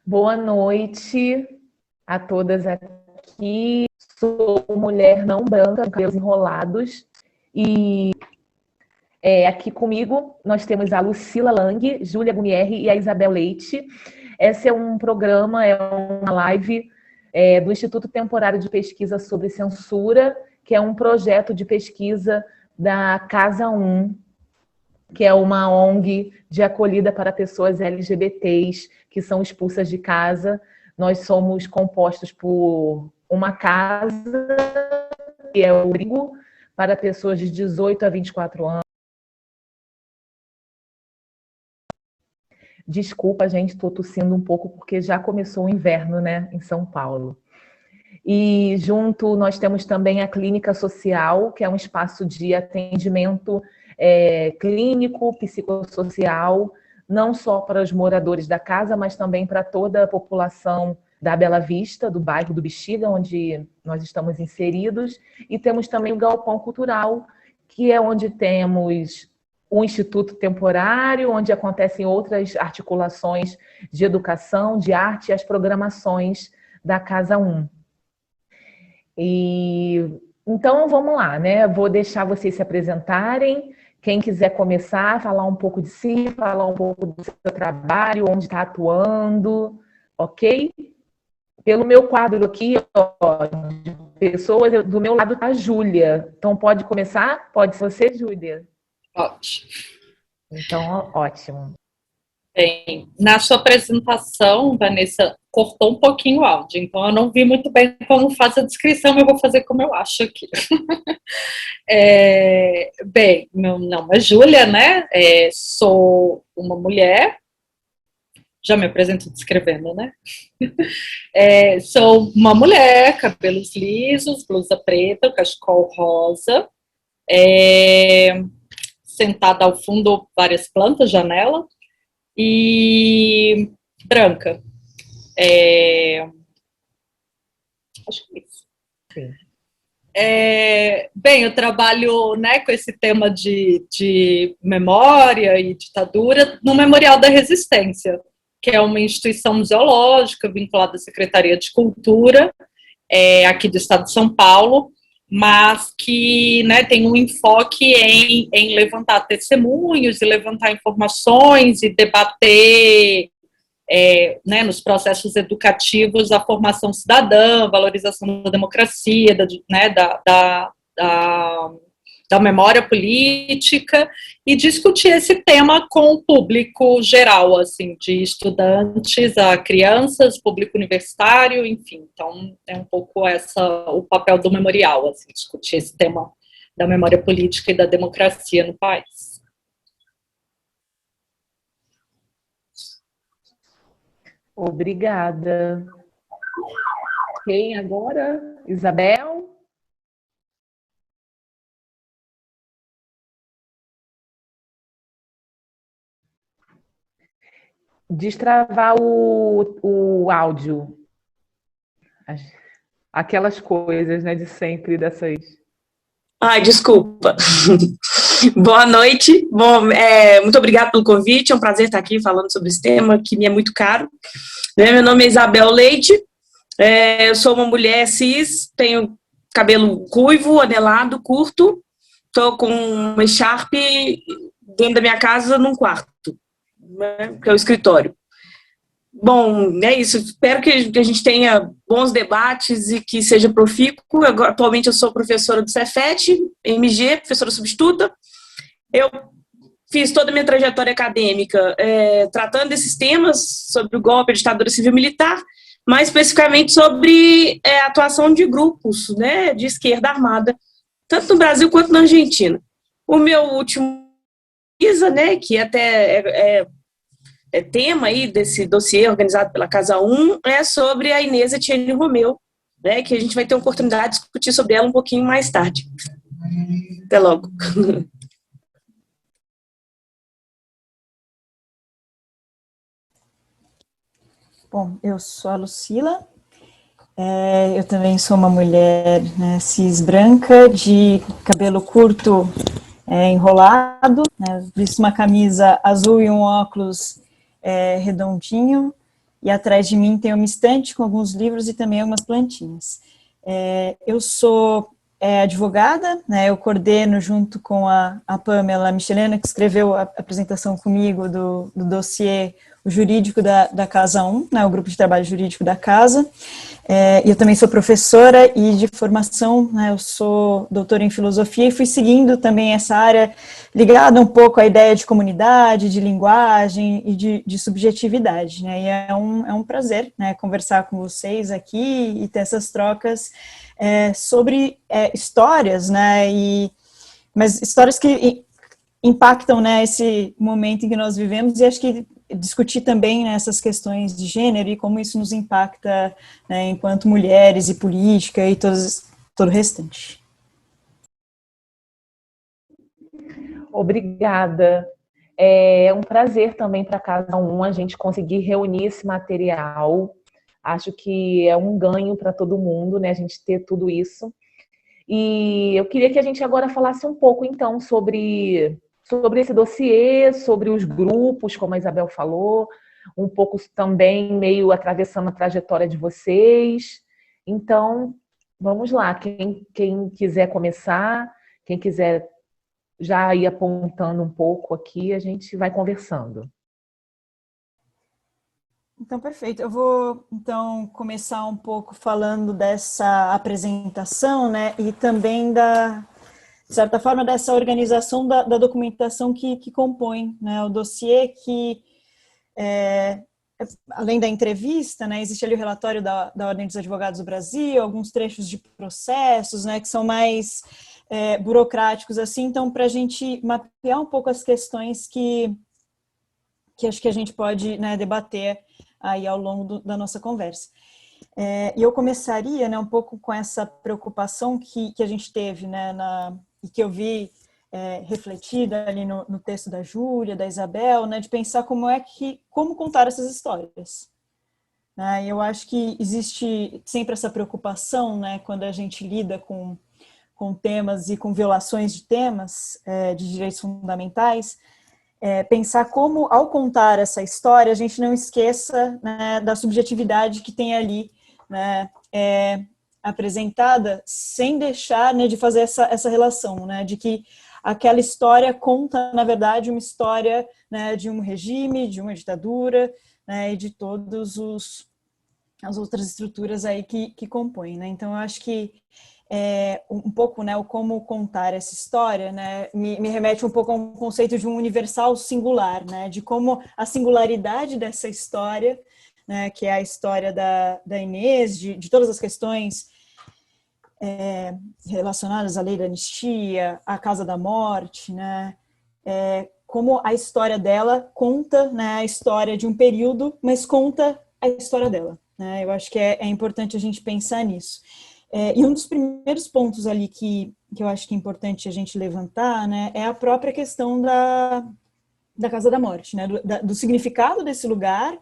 Boa noite a todas aqui. Sou mulher não branca, com cabelos enrolados. E aqui comigo nós temos a Lucila Lang, Júlia Gumieri e a Isabel Leite. Esse é um programa, é uma live do Instituto Temporário de Pesquisa sobre Censura, que é um projeto de pesquisa da Casa 1, que é uma ONG de acolhida para pessoas LGBTs que são expulsas de casa. Nós somos compostos por uma casa, que é o abrigo para pessoas de 18 a 24 anos. Desculpa, gente, estou tossindo um pouco porque já começou o inverno, né, em São Paulo. E junto nós temos também a Clínica Social, que é um espaço de atendimento clínico, psicossocial, não só para os moradores da casa, mas também para toda a população da Bela Vista, do bairro do Bexiga, onde nós estamos inseridos. E temos também o Galpão Cultural, que é onde temos o Instituto Temporário, onde acontecem outras articulações de educação, de arte e as programações da Casa 1. Então, vamos lá, né? Vou deixar vocês se apresentarem. Quem quiser começar, falar um pouco de si, falar um pouco do seu trabalho, onde está atuando, ok? Pelo meu quadro aqui, ó, de pessoas, do meu lado está a Júlia. Então, pode começar? Pode ser você, Júlia? Ótimo. Então, ótimo. Bem, na sua apresentação, Vanessa, cortou um pouquinho o áudio, então eu não vi muito bem como faz a descrição, mas eu vou fazer como eu acho aqui. Bem, meu nome é Júlia, né? Sou uma mulher, já me apresento descrevendo, né? Sou uma mulher, cabelos lisos, blusa preta, cachecol rosa, sentada ao fundo, várias plantas, janela, e branca. Acho que é isso. Sim. Bem, eu trabalho, né, com esse tema de memória e ditadura no Memorial da Resistência, que é uma instituição museológica vinculada à Secretaria de Cultura, aqui do estado de São Paulo, mas que, né, tem um enfoque em levantar testemunhos e levantar informações e debater, né, nos processos educativos a formação cidadã, a valorização da democracia, da memória política, e discutir esse tema com o público geral, assim, de estudantes a crianças, público universitário, enfim. Então, é um pouco o papel do memorial, assim, discutir esse tema da memória política e da democracia no país. Obrigada. Quem agora? Isabel? Destravar o áudio. Aquelas coisas, né, de sempre dessas... Ai, desculpa. Boa noite. Bom, muito obrigada pelo convite. É um prazer estar aqui falando sobre esse tema que me é muito caro. Meu nome é Isabel Leite. Eu sou uma mulher cis, tenho cabelo ruivo, anelado, curto. Estou com uma echarpe dentro da minha casa, num quarto, né, que é o escritório. Bom, é isso. Espero que a gente tenha bons debates e que seja profícuo. Atualmente eu sou professora do Cefet, MG, professora substituta. Eu fiz toda a minha trajetória acadêmica tratando desses temas, sobre o golpe, a ditadura civil-militar, mais especificamente sobre a atuação de grupos, né, de esquerda armada, tanto no Brasil quanto na Argentina. O meu último pesquisa, né, que até tema aí desse dossiê organizado pela Casa 1, é sobre a Inês Etienne Romeu, né, que a gente vai ter a oportunidade de discutir sobre ela um pouquinho mais tarde. Até logo. Bom, eu sou a Lucila, eu também sou uma mulher, né, cis branca, de cabelo curto enrolado, né, visto uma camisa azul e um óculos redondinho, e atrás de mim tem uma estante com alguns livros e também algumas plantinhas. Eu sou advogada, né, eu coordeno junto com a Pamela Michelena, que escreveu a apresentação comigo do dossiê o jurídico da Casa 1, né, o grupo de trabalho jurídico da Casa. Eu também sou professora e de formação, né, eu sou doutora em filosofia e fui seguindo também essa área ligada um pouco à ideia de comunidade, de linguagem e de subjetividade, né, e é um prazer, né, conversar com vocês aqui e ter essas trocas sobre histórias, né, mas histórias que impactam, né, esse momento em que nós vivemos, e acho que discutir também, né, essas questões de gênero e como isso nos impacta, né, enquanto mulheres e política e todo o restante. Obrigada. É um prazer também para Casa 1 a gente conseguir reunir esse material. Acho que é um ganho para todo mundo, né, a gente ter tudo isso. E eu queria que a gente agora falasse um pouco, então, sobre esse dossiê, sobre os grupos, como a Isabel falou, um pouco também meio atravessando a trajetória de vocês. Então, vamos lá, quem quiser começar, quem quiser já ir apontando um pouco aqui, a gente vai conversando. Então, perfeito. Eu vou, então, começar um pouco falando dessa apresentação, né, e também de certa forma, dessa organização da documentação que compõe, né, o dossiê, que, além da entrevista, né, existe ali o relatório da Ordem dos Advogados do Brasil, alguns trechos de processos, né, que são mais burocráticos, assim, então, para a gente mapear um pouco as questões que acho que a gente pode, né, debater aí ao longo da nossa conversa. E eu começaria, né, um pouco com essa preocupação que a gente teve, né, e que eu vi refletida ali no texto da Júlia, da Isabel, né, de pensar como contar essas histórias. Né, e eu acho que existe sempre essa preocupação, né, quando a gente lida com temas e com violações de temas de direitos fundamentais, pensar como, ao contar essa história, a gente não esqueça, né, da subjetividade que tem ali, né, apresentada, sem deixar, né, de fazer essa relação, né, de que aquela história conta, na verdade, uma história, né, de um regime, de uma ditadura, né, e de todas as outras estruturas aí que compõem, né. Então, eu acho que um pouco, né, o como contar essa história, né, me remete um pouco a um conceito de um universal singular, né, de como a singularidade dessa história, né, que é a história da Inês, de todas as questões relacionadas à lei da anistia, à causa da morte, né, como a história dela conta, né, a história de um período, mas conta a história dela, né, eu acho que é importante a gente pensar nisso. E um dos primeiros pontos ali que eu acho que é importante a gente levantar, né, é a própria questão da Casa da Morte, né, do significado desse lugar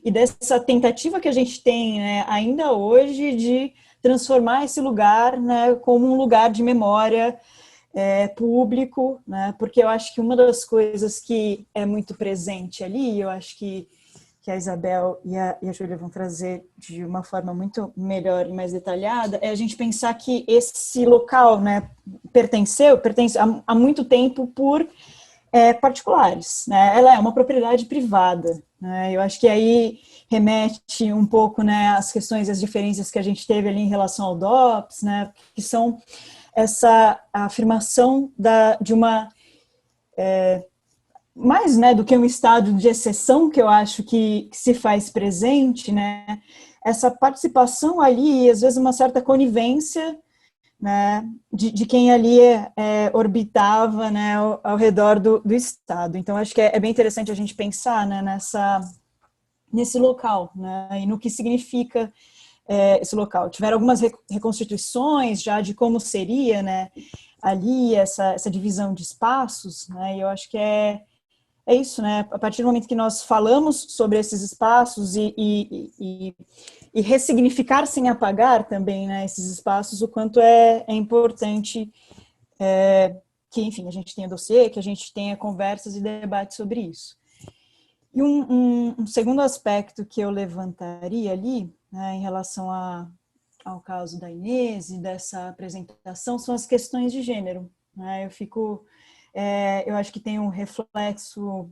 e dessa tentativa que a gente tem, né, ainda hoje de transformar esse lugar, né, como um lugar de memória público, né, porque eu acho que uma das coisas que é muito presente ali, eu acho que a Isabel e a Júlia vão trazer de uma forma muito melhor e mais detalhada, é a gente pensar que esse local, né, pertence há muito tempo por particulares, né? Ela é uma propriedade privada, né? Eu acho que aí remete um pouco, né, às questões e às diferenças que a gente teve ali em relação ao DOPS, né, que são essa afirmação de uma mais, né, do que um estado de exceção que eu acho que se faz presente, né, essa participação ali, às vezes uma certa conivência, né, de quem ali orbitava, né, ao redor do Estado. Então, acho que é bem interessante a gente pensar, né, nesse local, né, e no que significa esse local. Tiveram algumas reconstituições já de como seria, né, ali essa divisão de espaços, né, e eu acho que é isso, né? A partir do momento que nós falamos sobre esses espaços e ressignificar sem apagar também, né, esses espaços, o quanto é importante que, enfim, a gente tenha dossiê, que a gente tenha conversas e debates sobre isso. E um segundo aspecto que eu levantaria ali, né, em relação ao caso da Inês e dessa apresentação, são as questões de gênero, né? Eu acho que tem um reflexo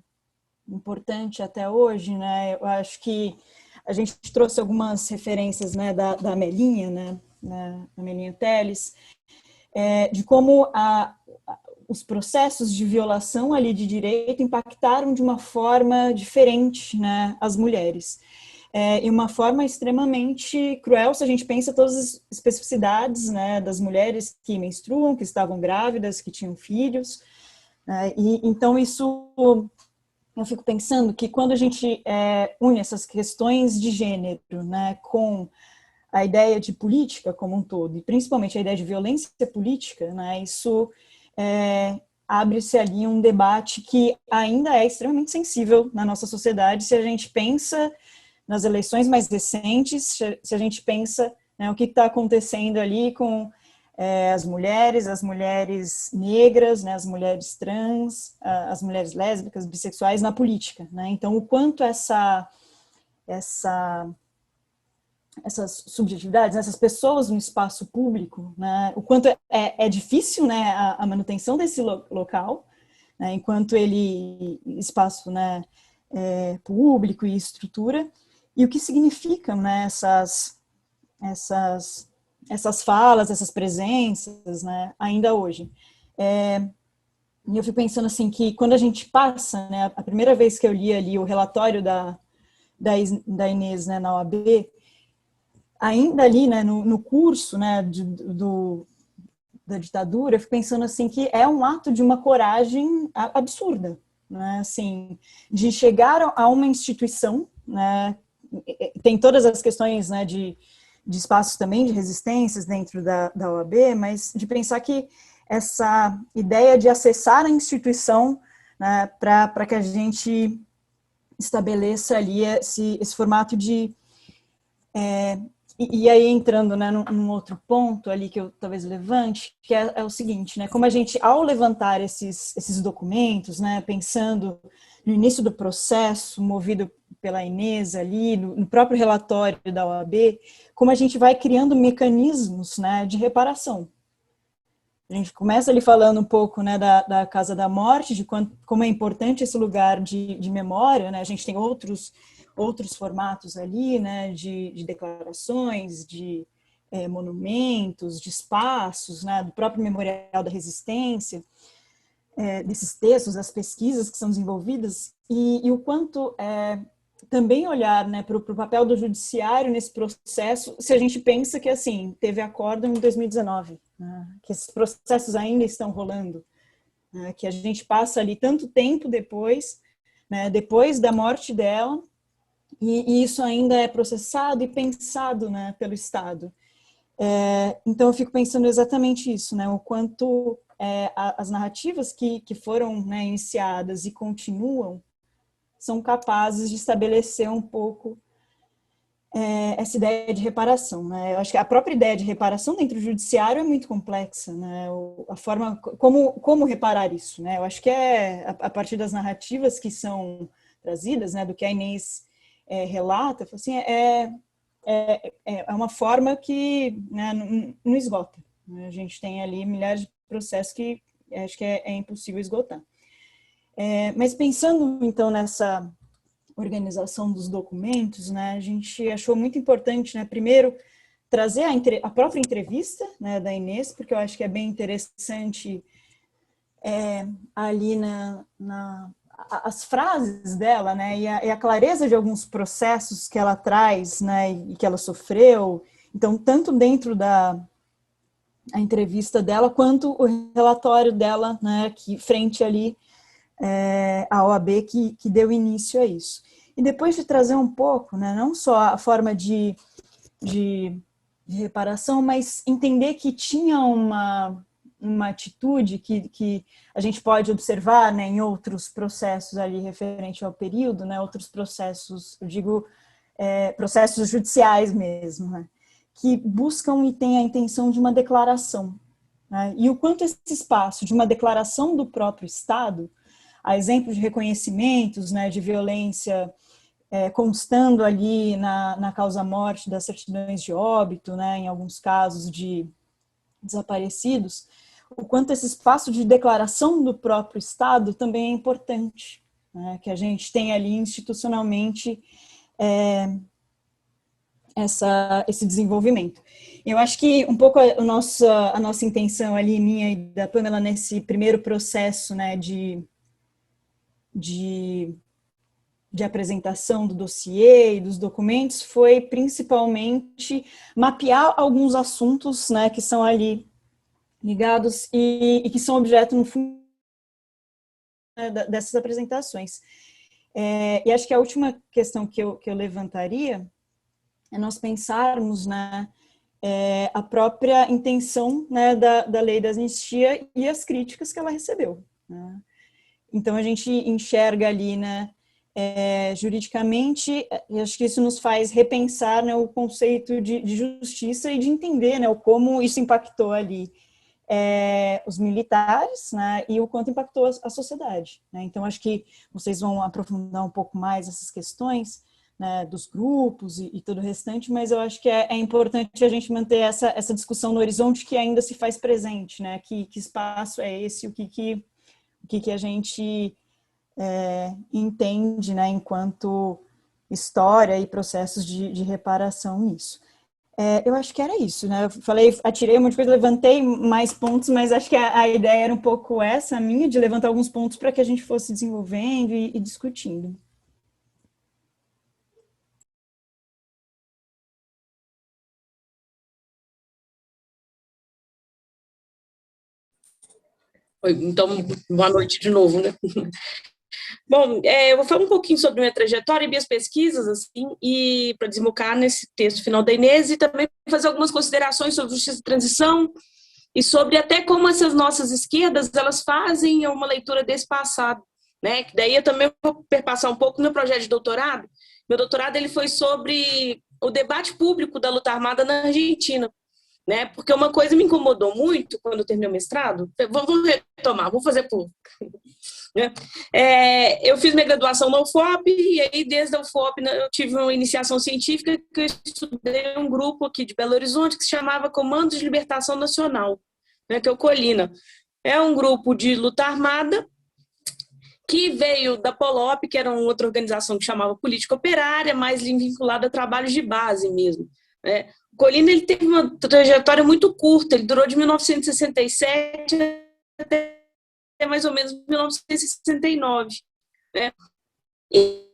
importante até hoje, né? Eu acho que a gente trouxe algumas referências, né, da Melinha, né, da Melinha Teles, de como os processos de violação ali de direito impactaram de uma forma diferente, né, as mulheres. E uma forma extremamente cruel se a gente pensa todas as especificidades, né, das mulheres que menstruam, que estavam grávidas, que tinham filhos, né, e então isso, eu fico pensando que quando a gente une essas questões de gênero, né, com a ideia de política como um todo, e principalmente a ideia de violência política, né, isso abre-se ali um debate que ainda é extremamente sensível na nossa sociedade, se a gente pensa nas eleições mais recentes, se a gente pensa, né, o que está acontecendo ali com as mulheres negras, né, as mulheres trans, as mulheres lésbicas, bissexuais na política, né? Então, o quanto essas subjetividades, essas pessoas no espaço público, né, o quanto é difícil, né, a manutenção desse local, né, enquanto ele espaço, né, público e estrutura, e o que significam, né, essas falas, essas presenças, né, ainda hoje. E eu fico pensando assim que quando a gente passa, né, a primeira vez que eu li ali o relatório da Inês, né, na OAB, ainda ali, né, no curso, né, da ditadura, eu fico pensando assim que é um ato de uma coragem absurda, né, assim, de chegar a uma instituição, né, tem todas as questões, né, de espaços também de resistências dentro da OAB, mas de pensar que essa ideia de acessar a instituição, né, para que a gente estabeleça ali esse formato de e aí entrando, né, num outro ponto ali que eu talvez levante, que é o seguinte, né, como a gente, ao levantar esses documentos, né, pensando no início do processo, movido pela Inês ali, no próprio relatório da OAB, como a gente vai criando mecanismos, né, de reparação. A gente começa ali falando um pouco, né, da Casa da Morte, de como é importante esse lugar de memória, né, a gente tem outros formatos ali, né, de declarações, de monumentos, de espaços, né, do próprio Memorial da Resistência, desses textos, das pesquisas que são desenvolvidas, e o quanto também olhar, né, para o papel do judiciário nesse processo, se a gente pensa que, assim, teve acórdão em 2019, né, que esses processos ainda estão rolando, né, que a gente passa ali tanto tempo depois, né, depois da morte dela, e isso ainda é processado e pensado, né, pelo Estado. Então, eu fico pensando exatamente isso, né, o quanto as narrativas que foram, né, iniciadas e continuam são capazes de estabelecer um pouco essa ideia de reparação, né? Eu acho que a própria ideia de reparação dentro do judiciário é muito complexa, né? A forma como reparar isso, né? Eu acho que a partir das narrativas que são trazidas, né? Do que a Inês relata, assim, é uma forma que, né, não esgota, né? A gente tem ali milhares de processos que acho que é impossível esgotar. Mas pensando, então, nessa organização dos documentos, né, a gente achou muito importante, né, primeiro, trazer a própria entrevista, né, da Inês, porque eu acho que é bem interessante ali as frases dela, né, e a clareza de alguns processos que ela traz, né, e que ela sofreu. Então, tanto dentro a entrevista dela, quanto o relatório dela, né, que frente ali a OAB que deu início a isso. E depois de trazer um pouco, né, não só a forma de reparação, mas entender que tinha uma atitude que a gente pode observar, né, em outros processos ali referente ao período, né, outros processos, eu digo, processos judiciais mesmo, né, que buscam e têm a intenção de uma declaração, né, e o quanto esse espaço de uma declaração do próprio Estado a exemplo de reconhecimentos, né, de violência constando ali na causa-morte das certidões de óbito, né, em alguns casos de desaparecidos, o quanto esse espaço de declaração do próprio Estado também é importante, né, que a gente tem ali institucionalmente esse desenvolvimento. Eu acho que um pouco a nossa intenção ali, minha e da Pamela, nesse primeiro processo, né, de apresentação do dossiê e dos documentos foi principalmente mapear alguns assuntos, né, que são ali ligados e que são objeto, no fundo, né, dessas apresentações. E acho que a última questão que eu levantaria é nós pensarmos, né, a própria intenção, né, da lei da anistia e as críticas que ela recebeu, né? Então, a gente enxerga ali, né, juridicamente, acho que isso nos faz repensar, né, o conceito de justiça e de entender, né, como isso impactou ali os militares, né, e o quanto impactou a sociedade, né? Então, acho que vocês vão aprofundar um pouco mais essas questões, né, dos grupos e todo o restante, mas eu acho que é importante a gente manter essa discussão no horizonte que ainda se faz presente, né? Que espaço é esse, o que a gente entende, né, enquanto história e processos de reparação nisso. Eu acho que era isso, né? Eu falei, atirei um monte de coisa, levantei mais pontos, mas acho que a ideia era um pouco essa, a minha, de levantar alguns pontos para que a gente fosse desenvolvendo e discutindo. Então, boa noite de novo, né? Bom, eu vou falar um pouquinho sobre minha trajetória e minhas pesquisas, assim, e para desembocar nesse texto final da Inês, e também fazer algumas considerações sobre justiça de transição e sobre até como essas nossas esquerdas, elas fazem uma leitura desse passado, né? Que daí eu também vou perpassar um pouco no meu projeto de doutorado. Meu doutorado ele foi sobre o debate público da luta armada na Argentina, né? Porque uma coisa me incomodou muito quando eu terminei o mestrado, vou retomar, vou fazer por... né? Eu fiz minha graduação na UFOP, e aí desde a UFOP eu tive uma iniciação científica que eu estudei um grupo aqui de Belo Horizonte que se chamava Comando de Libertação Nacional, né, que é o COLINA. É um grupo de luta armada que veio da POLOP, que era uma outra organização que chamava Política Operária, mais vinculada a trabalhos de base mesmo, né? O COLINA ele teve uma trajetória muito curta, ele durou de 1967 até mais ou menos 1969, né? E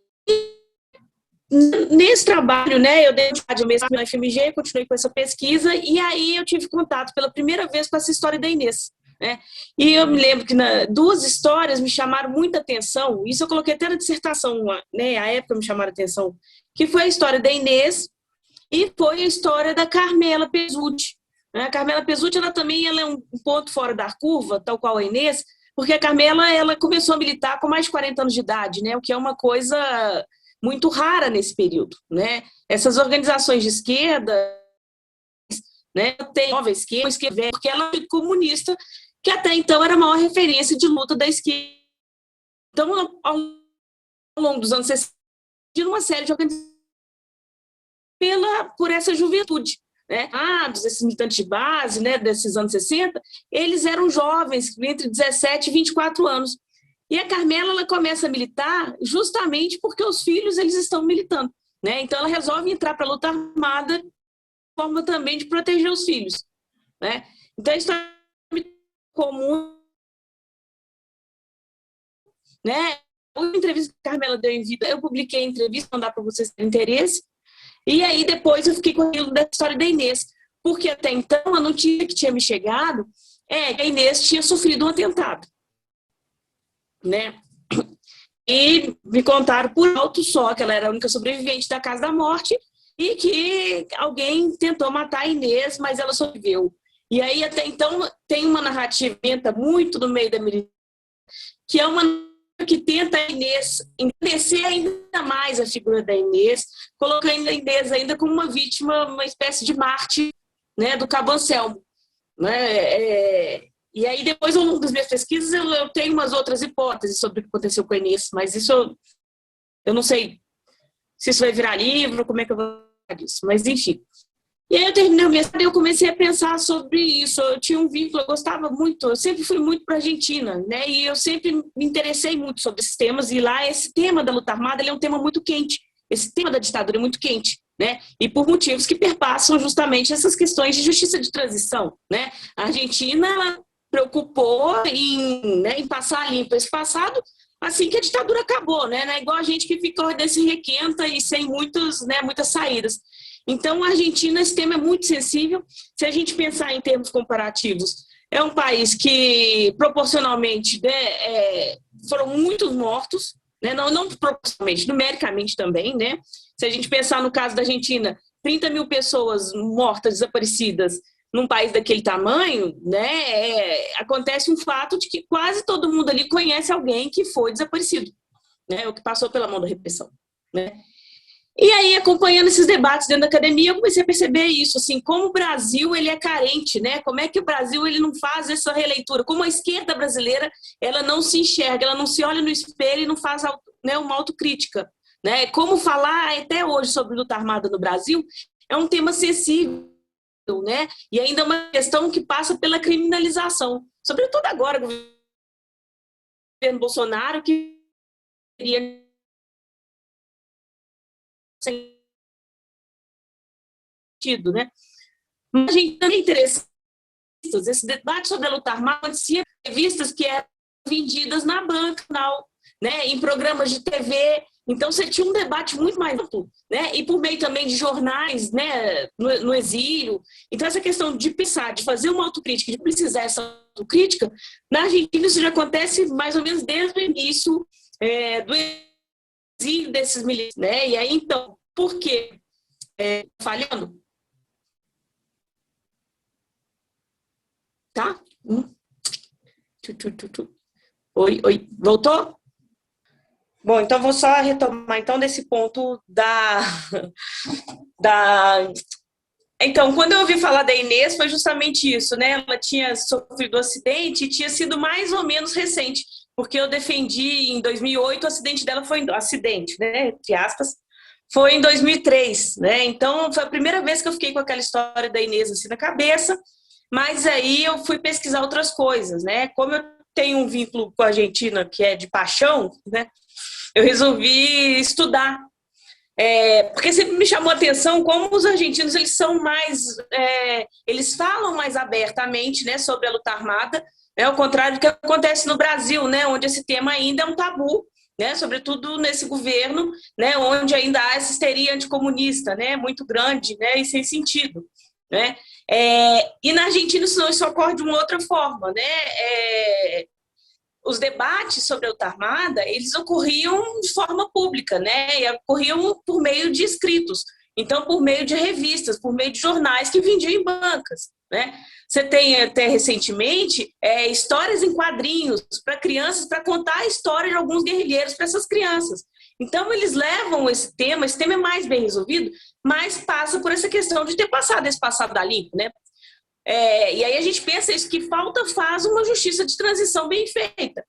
nesse trabalho, né, eu dei um mês na FMG, continuei com essa pesquisa, e aí eu tive contato pela primeira vez com essa história da Inês, né? E eu me lembro que duas histórias me chamaram muita atenção, isso eu coloquei até na dissertação, né, à época me chamaram a atenção, que foi a história da Inês e foi a história da Carmela Pezzuti. A Carmela Pezzuti, ela é um ponto fora da curva, tal qual a Inês, porque a Carmela, ela começou a militar com mais de 40 anos de idade, né, o que é uma coisa muito rara nesse período, né? Essas organizações de esquerda, né, tem nova esquerda, porque ela é comunista, que até então era a maior referência de luta da esquerda. Então, ao longo dos anos 60, uma série de organizações por essa juventude, né? Esses militantes de base, né, desses anos 60, eles eram jovens, entre 17 e 24 anos. E a Carmela, ela começa a militar justamente porque os filhos, eles estão militando, né? Então, ela resolve entrar para a luta armada, forma também de proteger os filhos, né? Então, isso é comum, né? A entrevista que a Carmela deu em vida, eu publiquei a entrevista, não dá para vocês terem interesse, e aí depois eu fiquei com aquilo da história da Inês, porque até então a notícia que tinha me chegado é que a Inês tinha sofrido um atentado, né? E me contaram por alto só que ela era a única sobrevivente da Casa da Morte e que alguém tentou matar a Inês, mas ela sobreviveu. E aí, até então, tem uma narrativa muito no meio da militância, que é uma que tenta a Inês engrandecer ainda mais a figura da Inês, colocando a Inês ainda como uma vítima, uma espécie de Marte, né, do Cabo Anselmo, né? E aí, depois, ao longo das minhas pesquisas, eu tenho umas outras hipóteses sobre o que aconteceu com a Inês, mas isso eu não sei se isso vai virar livro, como é que eu vou falar disso, mas enfim. E aí eu terminei o mestrado e eu comecei a pensar sobre isso. Eu tinha um vínculo, eu gostava muito, eu sempre fui muito para a Argentina, né? E eu sempre me interessei muito sobre esses temas, e lá esse tema da luta armada ele é um tema muito quente, esse tema da ditadura é muito quente, né? E por motivos que perpassam justamente essas questões de justiça de transição, né? A Argentina, ela preocupou em passar limpo esse passado assim que a ditadura acabou, né? Não é igual a gente que ficou desse requenta e sem muitas saídas. Então, a Argentina, esse tema é muito sensível. Se a gente pensar em termos comparativos, é um país que, proporcionalmente, né, foram muitos mortos, né, não proporcionalmente, numericamente também, né? Se a gente pensar no caso da Argentina, 30 mil pessoas mortas, desaparecidas, num país daquele tamanho, né, acontece um fato de que quase todo mundo ali conhece alguém que foi desaparecido, né, ou que passou pela mão da repressão, né? E aí, acompanhando esses debates dentro da academia, eu comecei a perceber isso, assim, como o Brasil ele é carente, né? Como é que o Brasil ele não faz essa releitura? Como a esquerda brasileira ela não se enxerga, ela não se olha no espelho e não faz, né, uma autocrítica, né? Como falar até hoje sobre luta armada no Brasil é um tema sensível, né? E ainda é uma questão que passa pela criminalização, sobretudo agora, o governo Bolsonaro, que queria sentido, né? Mas a gente também é interessante, esse debate sobre a luta armada acontecia em revistas que eram vendidas na banca, né? Em programas de TV. Então, você tinha um debate muito mais amplo, né? E por meio também de jornais, né? No exílio. Então, essa questão de pensar, de fazer uma autocrítica, de precisar dessa autocrítica, na Argentina isso já acontece mais ou menos desde o início do exílio desses militares, né? E aí, então, por quê? Falhando? Tá? Oi, voltou? Bom, então vou só retomar então desse ponto Então, quando eu ouvi falar da Inês, foi justamente isso, né? Ela tinha sofrido um acidente e tinha sido mais ou menos recente, porque eu defendi em 2008, o acidente dela foi acidente, né? Entre aspas, foi em 2003, né? Então, foi a primeira vez que eu fiquei com aquela história da Inês assim na cabeça, mas aí eu fui pesquisar outras coisas, né? Como eu tenho um vínculo com a Argentina que é de paixão, né? Eu resolvi estudar, porque sempre me chamou a atenção como os argentinos eles são mais, eles falam mais abertamente, né, sobre a luta armada, né, ao contrário do que acontece no Brasil, né, onde esse tema ainda é um tabu, né, sobretudo nesse governo, né, onde ainda há essa histeria anticomunista, né, muito grande, né, e sem sentido, né. E na Argentina isso ocorre de uma outra forma, né. Os debates sobre a luta armada, eles ocorriam de forma pública, né? E ocorriam por meio de escritos. Então, por meio de revistas, por meio de jornais que vendiam em bancas, né? Você tem até recentemente histórias em quadrinhos para crianças, para contar a história de alguns guerrilheiros para essas crianças. Então, eles levam esse tema é mais bem resolvido, mas passa por essa questão de ter passado esse passado da limpo, né? E aí a gente pensa isso, que falta faz uma justiça de transição bem feita,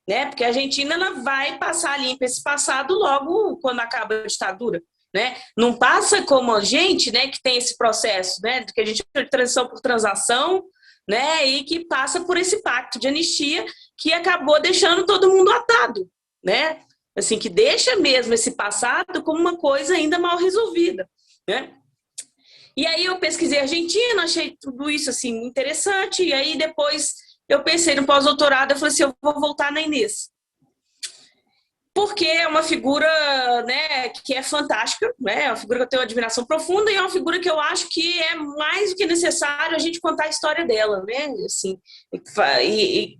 né? Porque a Argentina ela vai passar limpo esse passado logo quando acaba a ditadura, né? Não passa como a gente, né, que tem esse processo, né, que a gente chama de transição por transação, né, e que passa por esse pacto de anistia que acabou deixando todo mundo atado, né? Assim, que deixa mesmo esse passado como uma coisa ainda mal resolvida, né? E aí eu pesquisei Argentina, achei tudo isso assim interessante, e aí depois eu pensei no pós-doutorado, eu falei assim, eu vou voltar na Inês. Porque é uma figura, né, que é fantástica, né, é uma figura que eu tenho uma admiração profunda e é uma figura que eu acho que é mais do que necessário a gente contar a história dela, né, assim, e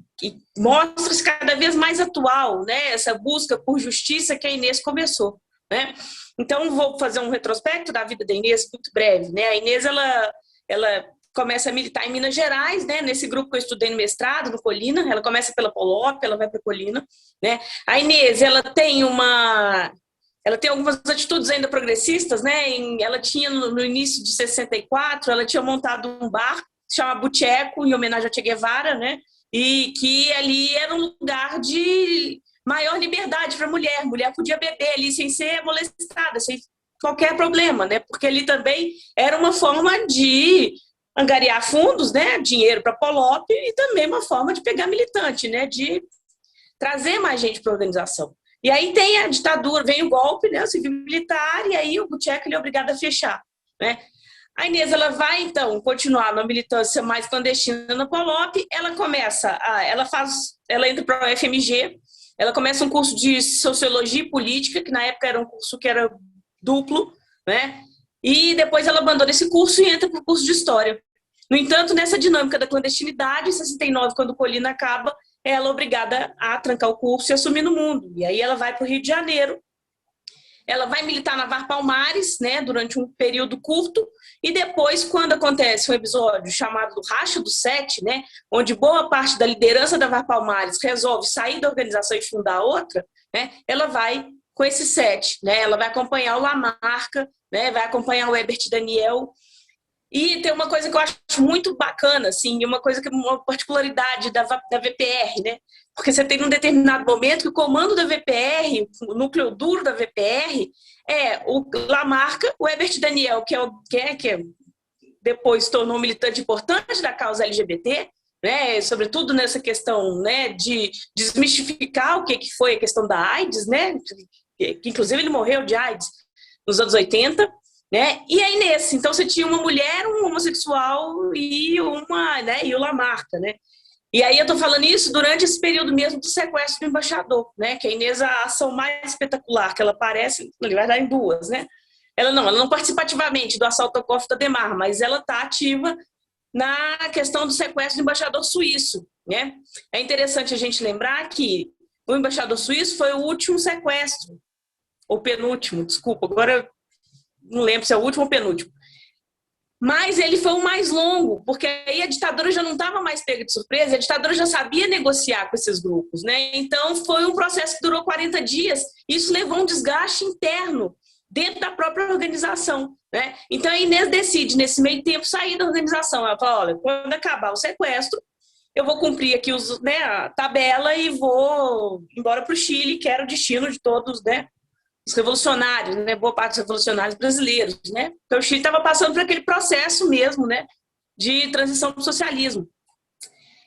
mostra-se cada vez mais atual, né, essa busca por justiça que a Inês começou, né. Então, vou fazer um retrospecto da vida da Inês muito breve, né? A Inês, ela começa a militar em Minas Gerais, né? Nesse grupo que eu estudei no mestrado, no Colina. Ela começa pela Polop, ela vai para Colina, né? A Inês, ela tem algumas atitudes ainda progressistas, né? Ela tinha, no início de 64, ela tinha montado um bar, se chama Bucheco, em homenagem a Che Guevara, né? E que ali era um lugar de maior liberdade para a mulher. A mulher podia beber ali sem ser molestada, sem qualquer problema, né? Porque ali também era uma forma de angariar fundos, né? Dinheiro para a Polop, e também uma forma de pegar militante, né? De trazer mais gente para a organização. E aí tem a ditadura, vem o golpe, né? O civil militar, e aí o Bucheco ele é obrigado a fechar, né? A Inês, ela vai, então, continuar na militância mais clandestina na Polop. Ela começa, ela entra para o FMG, ela começa um curso de Sociologia e Política, que na época era um curso que era duplo, né? E depois ela abandona esse curso e entra para o curso de História. No entanto, nessa dinâmica da clandestinidade, em 69, quando o Colina acaba, ela é obrigada a trancar o curso e assumir no mundo. E aí ela vai para o Rio de Janeiro, ela vai militar na VAR Palmares, né, durante um período curto, e depois, quando acontece um episódio chamado do Racha do Sete, né, onde boa parte da liderança da VAR Palmares resolve sair da organização e fundar outra, né, ela vai com esse sete, né, ela vai acompanhar o Lamarca, né, vai acompanhar o Herbert Daniel. E tem uma coisa que eu acho muito bacana, assim, uma particularidade da VPR, né? Porque você tem num determinado momento que o comando da VPR, o núcleo duro da VPR, é o Lamarca, o Herbert Daniel, que depois se tornou um militante importante da causa LGBT, né? Sobretudo nessa questão, né, de desmistificar o que foi a questão da AIDS, né? Que inclusive ele morreu de AIDS nos anos 80. Né? E a Inês, então você tinha uma mulher, um homossexual e o Lamarca, né? E aí eu tô falando isso durante esse período mesmo do sequestro do embaixador, né? Que a Inês, a ação mais espetacular que ela aparece, ele vai dar em duas, né? Ela não participa ativamente do assalto ao cofre da Demar, mas ela tá ativa na questão do sequestro do embaixador suíço, né? É interessante a gente lembrar que o embaixador suíço foi o último sequestro, ou penúltimo, desculpa, agora não lembro se é o último ou penúltimo. Mas ele foi o mais longo, porque aí a ditadura já não estava mais pega de surpresa, a ditadura já sabia negociar com esses grupos, né? Então foi um processo que durou 40 dias, e isso levou um desgaste interno dentro da própria organização, né? Então a Inês decide, nesse meio tempo, sair da organização. Ela fala, olha, quando acabar o sequestro, eu vou cumprir aqui a tabela e vou embora para o Chile, que era o destino de todos, né? Os revolucionários, né, boa parte dos revolucionários brasileiros, né? Então o Chile estava passando por aquele processo mesmo, né, de transição para o socialismo.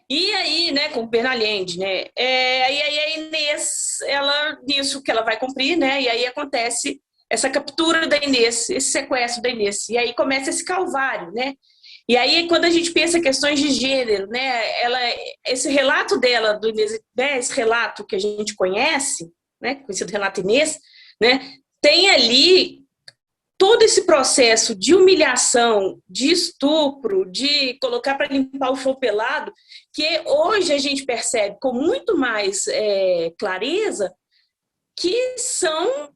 E aí, né, com o Bernallende, né, e aí a Inês, nisso que ela vai cumprir, né, e aí acontece essa captura da Inês, esse sequestro da Inês, e aí começa esse calvário, né? E aí quando a gente pensa em questões de gênero, né, esse relato dela, do Inês, né, esse relato que a gente conhece, né, conhecido relato Inês, né, tem ali todo esse processo de humilhação, de estupro, de colocar para limpar o chão pelado, que hoje a gente percebe com muito mais clareza que são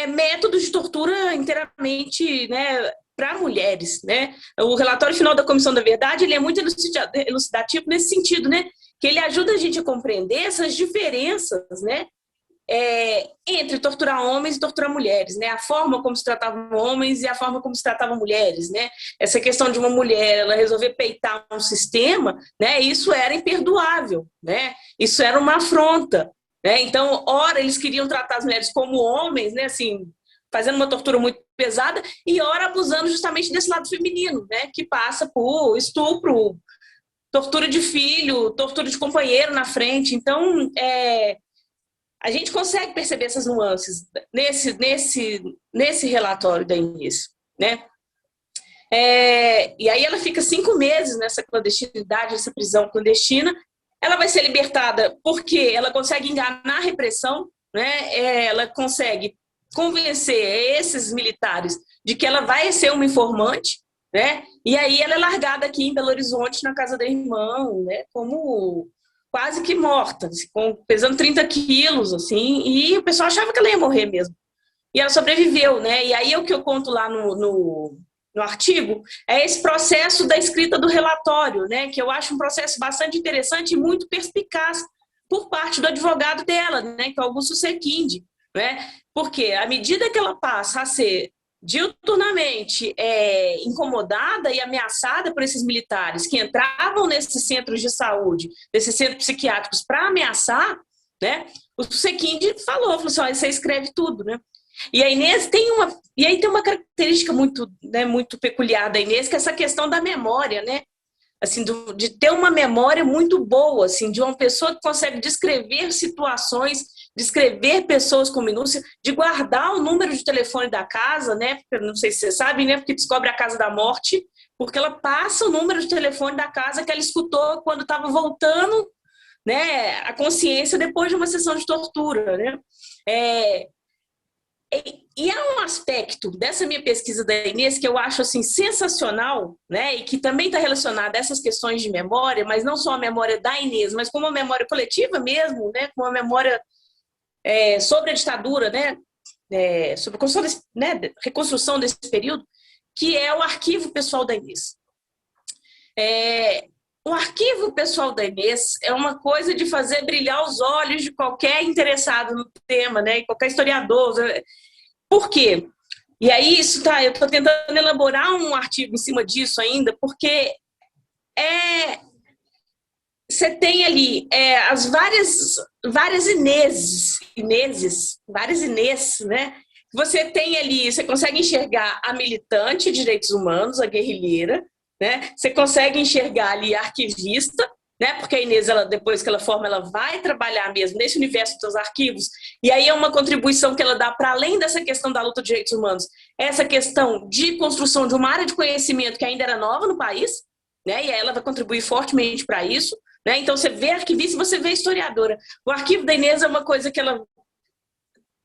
métodos de tortura inteiramente, né, para mulheres, né? O relatório final da Comissão da Verdade ele é muito elucidativo nesse sentido, né, que ele ajuda a gente a compreender essas diferenças, né, entre torturar homens e torturar mulheres, né? A forma como se tratavam homens e a forma como se tratavam mulheres, né? Essa questão de uma mulher ela resolver peitar um sistema, né? Isso era imperdoável, né? Isso era uma afronta, né? Então, ora eles queriam tratar as mulheres como homens, né? Assim, fazendo uma tortura muito pesada, e ora abusando justamente desse lado feminino, né? Que passa por estupro, tortura de filho, tortura de companheiro na frente. Então, a gente consegue perceber essas nuances nesse relatório da Inês, né? E aí ela fica 5 meses nessa clandestinidade, nessa prisão clandestina. Ela vai ser libertada porque ela consegue enganar a repressão, né? Ela consegue convencer esses militares de que ela vai ser uma informante, né? E aí ela é largada aqui em Belo Horizonte, na casa da irmã, né? Como quase que morta, pesando 30 quilos, assim, e o pessoal achava que ela ia morrer mesmo. E ela sobreviveu, né? E aí o que eu conto lá no artigo é esse processo da escrita do relatório, né? Que eu acho um processo bastante interessante e muito perspicaz por parte do advogado dela, né? Que é o Augusto Sequinde, né? Porque à medida que ela passa a ser diuturnamente incomodada e ameaçada por esses militares que entravam nesses centros de saúde, nesses centros psiquiátricos para ameaçar, né? O Sequinde falou assim, ó, você escreve tudo, né? E a Inês tem uma característica muito, né, muito peculiar da Inês, que é essa questão da memória, né? Assim, de ter uma memória muito boa, assim, de uma pessoa que consegue descrever situações, descrever pessoas com minúcia, de guardar o número de telefone da casa, né? Porque, não sei se vocês sabem, né? Porque descobre a casa da morte, porque ela passa o número de telefone da casa que ela escutou quando estava voltando, né, a consciência depois de uma sessão de tortura, né? E há um aspecto dessa minha pesquisa da Inês que eu acho assim sensacional, né, e que também está relacionado a essas questões de memória, mas não só a memória da Inês, mas como uma memória coletiva mesmo, né, com uma memória sobre a ditadura, né, sobre a reconstrução desse período, que é o arquivo pessoal da Inês. O arquivo pessoal da Inês é uma coisa de fazer brilhar os olhos de qualquer interessado no tema, né, e qualquer historiador. Por quê? E aí, eu estou tentando elaborar um artigo em cima disso ainda, porque você tem ali as várias Ineses, várias Inês, né? Você tem ali, você consegue enxergar a militante de direitos humanos, a guerrilheira, né? Você consegue enxergar ali a arquivista, né? Porque a Inês, depois que ela forma, ela vai trabalhar mesmo nesse universo dos arquivos, e aí é uma contribuição que ela dá para além dessa questão da luta de direitos humanos, essa questão de construção de uma área de conhecimento que ainda era nova no país, né? E aí ela vai contribuir fortemente para isso, né? Então você vê arquivista e você vê historiadora. O arquivo da Inês é uma coisa que ela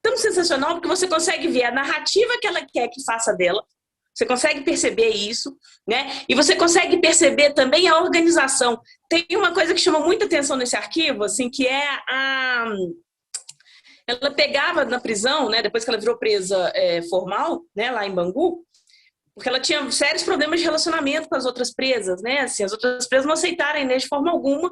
tão sensacional, porque você consegue ver a narrativa que ela quer que faça dela. Você consegue perceber isso, né? E você consegue perceber também a organização. Tem uma coisa que chama muita atenção nesse arquivo, assim, que é ela pegava na prisão, né? Depois que ela virou presa formal, né? Lá em Bangu, porque ela tinha sérios problemas de relacionamento com as outras presas, né? Assim, as outras presas não aceitaram a Inês de forma alguma,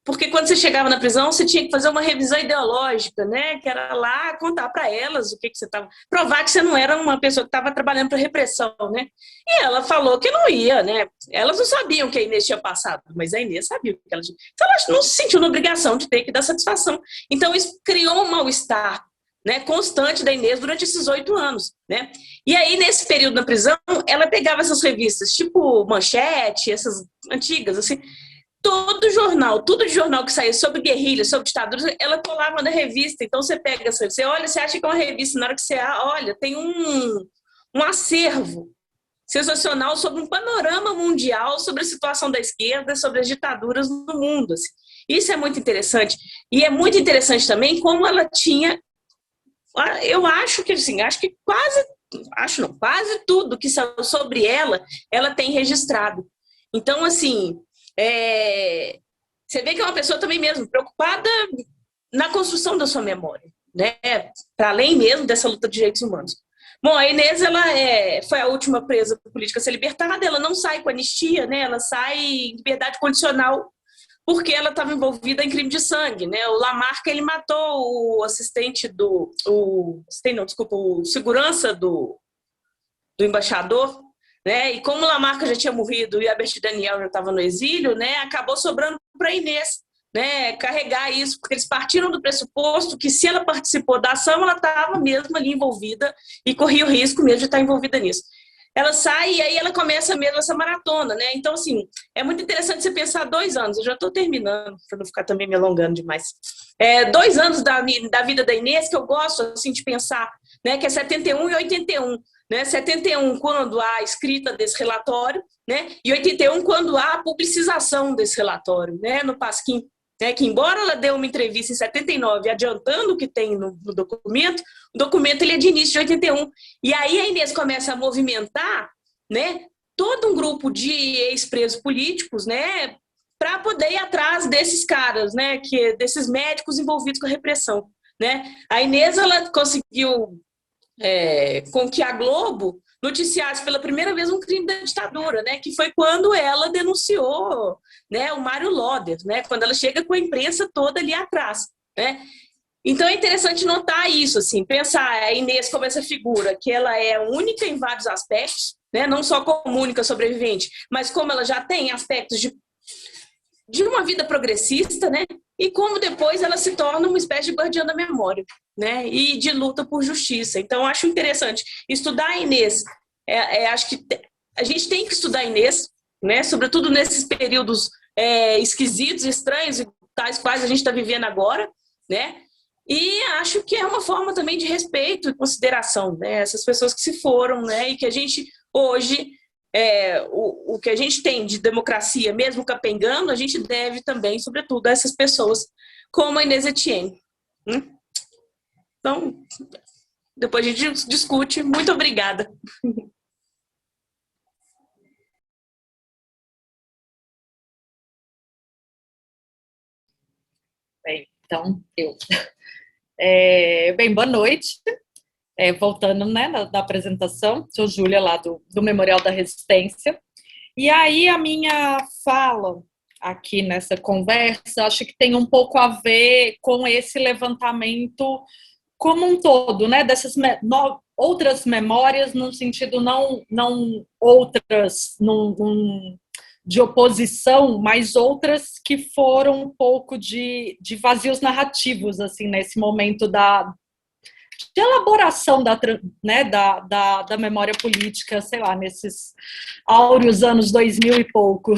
porque quando você chegava na prisão, você tinha que fazer uma revisão ideológica, né? Que era lá contar para elas o que você estava... Provar que você não era uma pessoa que estava trabalhando para repressão, né? E ela falou que não ia, né? Elas não sabiam que a Inês tinha passado, mas a Inês sabia o que ela tinha. Então, ela não se sentiu na obrigação de ter que dar satisfação. Então, isso criou um mal-estar, né, constante da Inês durante esses 8 anos, né? E aí, nesse período na prisão, ela pegava essas revistas, tipo Manchete, essas antigas, assim... Todo jornal, tudo de jornal que saía sobre guerrilha, sobre ditadura, ela colava na revista. Então você pega, você olha, você acha que é uma revista, na hora que você olha, tem um acervo sensacional sobre um panorama mundial, sobre a situação da esquerda, sobre as ditaduras no mundo. Assim. Isso é muito interessante. E é muito interessante também como ela tinha, eu acho que assim, quase tudo que saiu sobre ela tem registrado. Então, assim, você vê que é uma pessoa também mesmo preocupada na construção da sua memória, né? Para além mesmo dessa luta de direitos humanos. Bom, a Inês, ela foi a última presa política a ser libertada, ela não sai com anistia, né? Ela sai em liberdade condicional porque ela estava envolvida em crime de sangue, né? O Lamarca, ele matou o assistente o segurança do embaixador, né? E como o Lamarca já tinha morrido e a Betty Daniel já estava no exílio, né? Acabou sobrando para a Inês, né? Carregar isso, porque eles partiram do pressuposto que se ela participou da ação, ela estava mesmo ali envolvida e corria o risco mesmo de estar envolvida nisso. Ela sai e aí ela começa mesmo essa maratona, né? Então, assim, é muito interessante você pensar 2 anos. Eu já estou terminando, para não ficar também me alongando demais. 2 anos da vida da Inês que eu gosto, assim, de pensar, né? Que é 71 e 81. Né, 71 quando há a escrita desse relatório, né, e 81 quando há a publicização desse relatório, né, no Pasquim, né, que embora ela dê uma entrevista em 79 adiantando o que tem no documento, o documento ele é de início de 81, e aí a Inês começa a movimentar, né, todo um grupo de ex-presos políticos, né, para poder ir atrás desses caras, né, desses médicos envolvidos com a repressão, né. A Inês, ela conseguiu com que a Globo noticiasse pela primeira vez um crime da ditadura, né, que foi quando ela denunciou, né, o Mário Loder, né, quando ela chega com a imprensa toda ali atrás, né, Então é interessante notar isso, assim, pensar a Inês como essa figura, que ela é única em vários aspectos, né? Não só como única sobrevivente, mas como ela já tem aspectos de uma vida progressista, né? E como depois ela se torna uma espécie de guardiã da memória, né? E de luta por justiça. Então, acho interessante estudar a Inês. Acho que a gente tem que estudar a Inês, né? Sobretudo nesses períodos esquisitos, estranhos, tais quais a gente está vivendo agora, né? E acho que é uma forma também de respeito e consideração, né? Essas pessoas que se foram, né? E que a gente hoje o que a gente tem de democracia, mesmo capengando, a gente deve também, sobretudo, a essas pessoas, como a Inês Etienne. Então, depois a gente discute. Muito obrigada. Bem, então, bem, boa noite. Voltando, né, da apresentação, sou Júlia, lá do Memorial da Resistência. E aí a minha fala aqui nessa conversa, acho que tem um pouco a ver com esse levantamento como um todo, né, dessas outras memórias, no sentido não outras de oposição, mas outras que foram um pouco de vazios narrativos, assim, nesse momento de elaboração da memória política, sei lá, nesses áureos anos 2000 e pouco.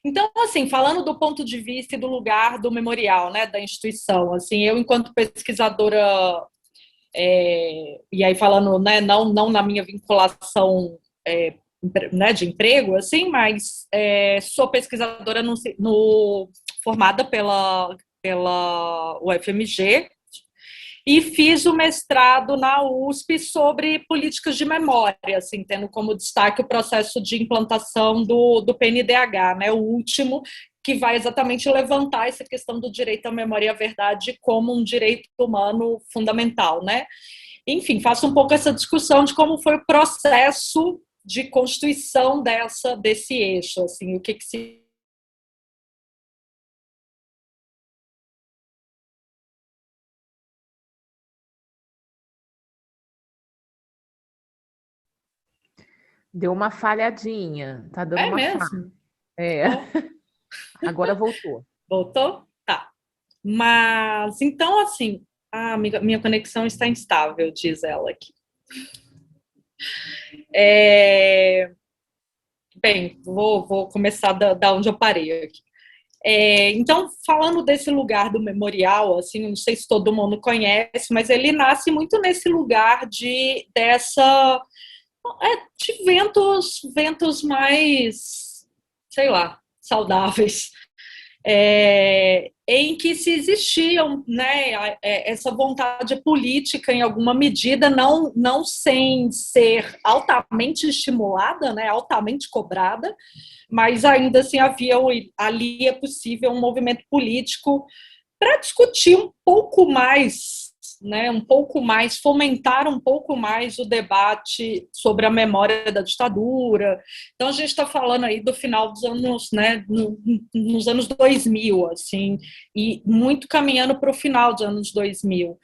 Então, assim, falando do ponto de vista e do lugar do memorial, né, da instituição, assim, eu, enquanto pesquisadora, e aí falando, né, não na minha vinculação né, de emprego, assim, mas sou pesquisadora formada pela UFMG, e fiz o mestrado na USP sobre políticas de memória, assim, tendo como destaque o processo de implantação do PNDH, né, o último, que vai exatamente levantar essa questão do direito à memória e à verdade como um direito humano fundamental, né? Enfim, faço um pouco essa discussão de como foi o processo de constituição desse eixo, assim, o que se Deu uma falhadinha, tá dando uma falha. Agora voltou. Voltou? Tá. Mas, então, assim, minha conexão está instável, diz ela aqui. Bem, vou começar da onde eu parei aqui. Então, falando desse lugar do memorial, assim, não sei se todo mundo conhece, mas ele nasce muito nesse lugar de ventos mais, sei lá, saudáveis, em que se existiam, né, essa vontade política em alguma medida, não sem ser altamente estimulada, né, altamente cobrada, mas ainda assim ali é possível um movimento político para discutir um pouco mais, né, fomentar um pouco mais o debate sobre a memória da ditadura. Então, a gente está falando aí do final dos anos, né, nos anos 2000, assim, e muito caminhando para o final dos anos 2000.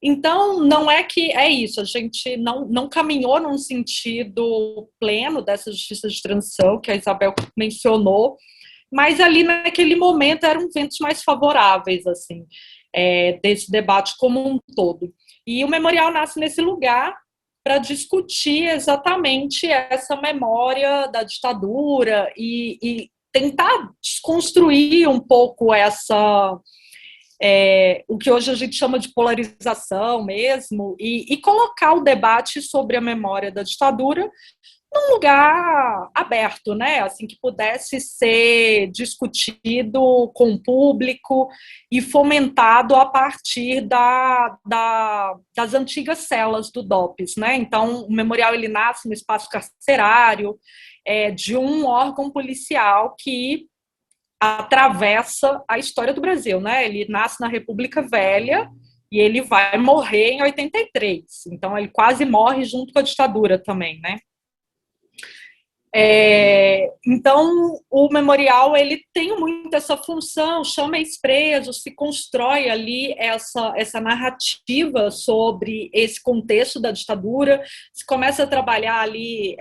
Então, não é que é isso, a gente não caminhou num sentido pleno dessa justiça de transição que a Isabel mencionou, mas ali naquele momento eram ventos mais favoráveis, assim, desse debate como um todo. E o memorial nasce nesse lugar para discutir exatamente essa memória da ditadura e tentar desconstruir um pouco o que hoje a gente chama de polarização mesmo, e colocar o debate sobre a memória da ditadura num lugar aberto, né? Assim, que pudesse ser discutido com o público e fomentado a partir das antigas celas do DOPS, né? Então, o memorial ele nasce no espaço carcerário de um órgão policial que atravessa a história do Brasil, né? Ele nasce na República Velha e ele vai morrer em 83. Então, ele quase morre junto com a ditadura também, né? Então, o memorial ele tem muito essa função, chama ex-presos, se constrói ali essa narrativa sobre esse contexto da ditadura, se começa a trabalhar ali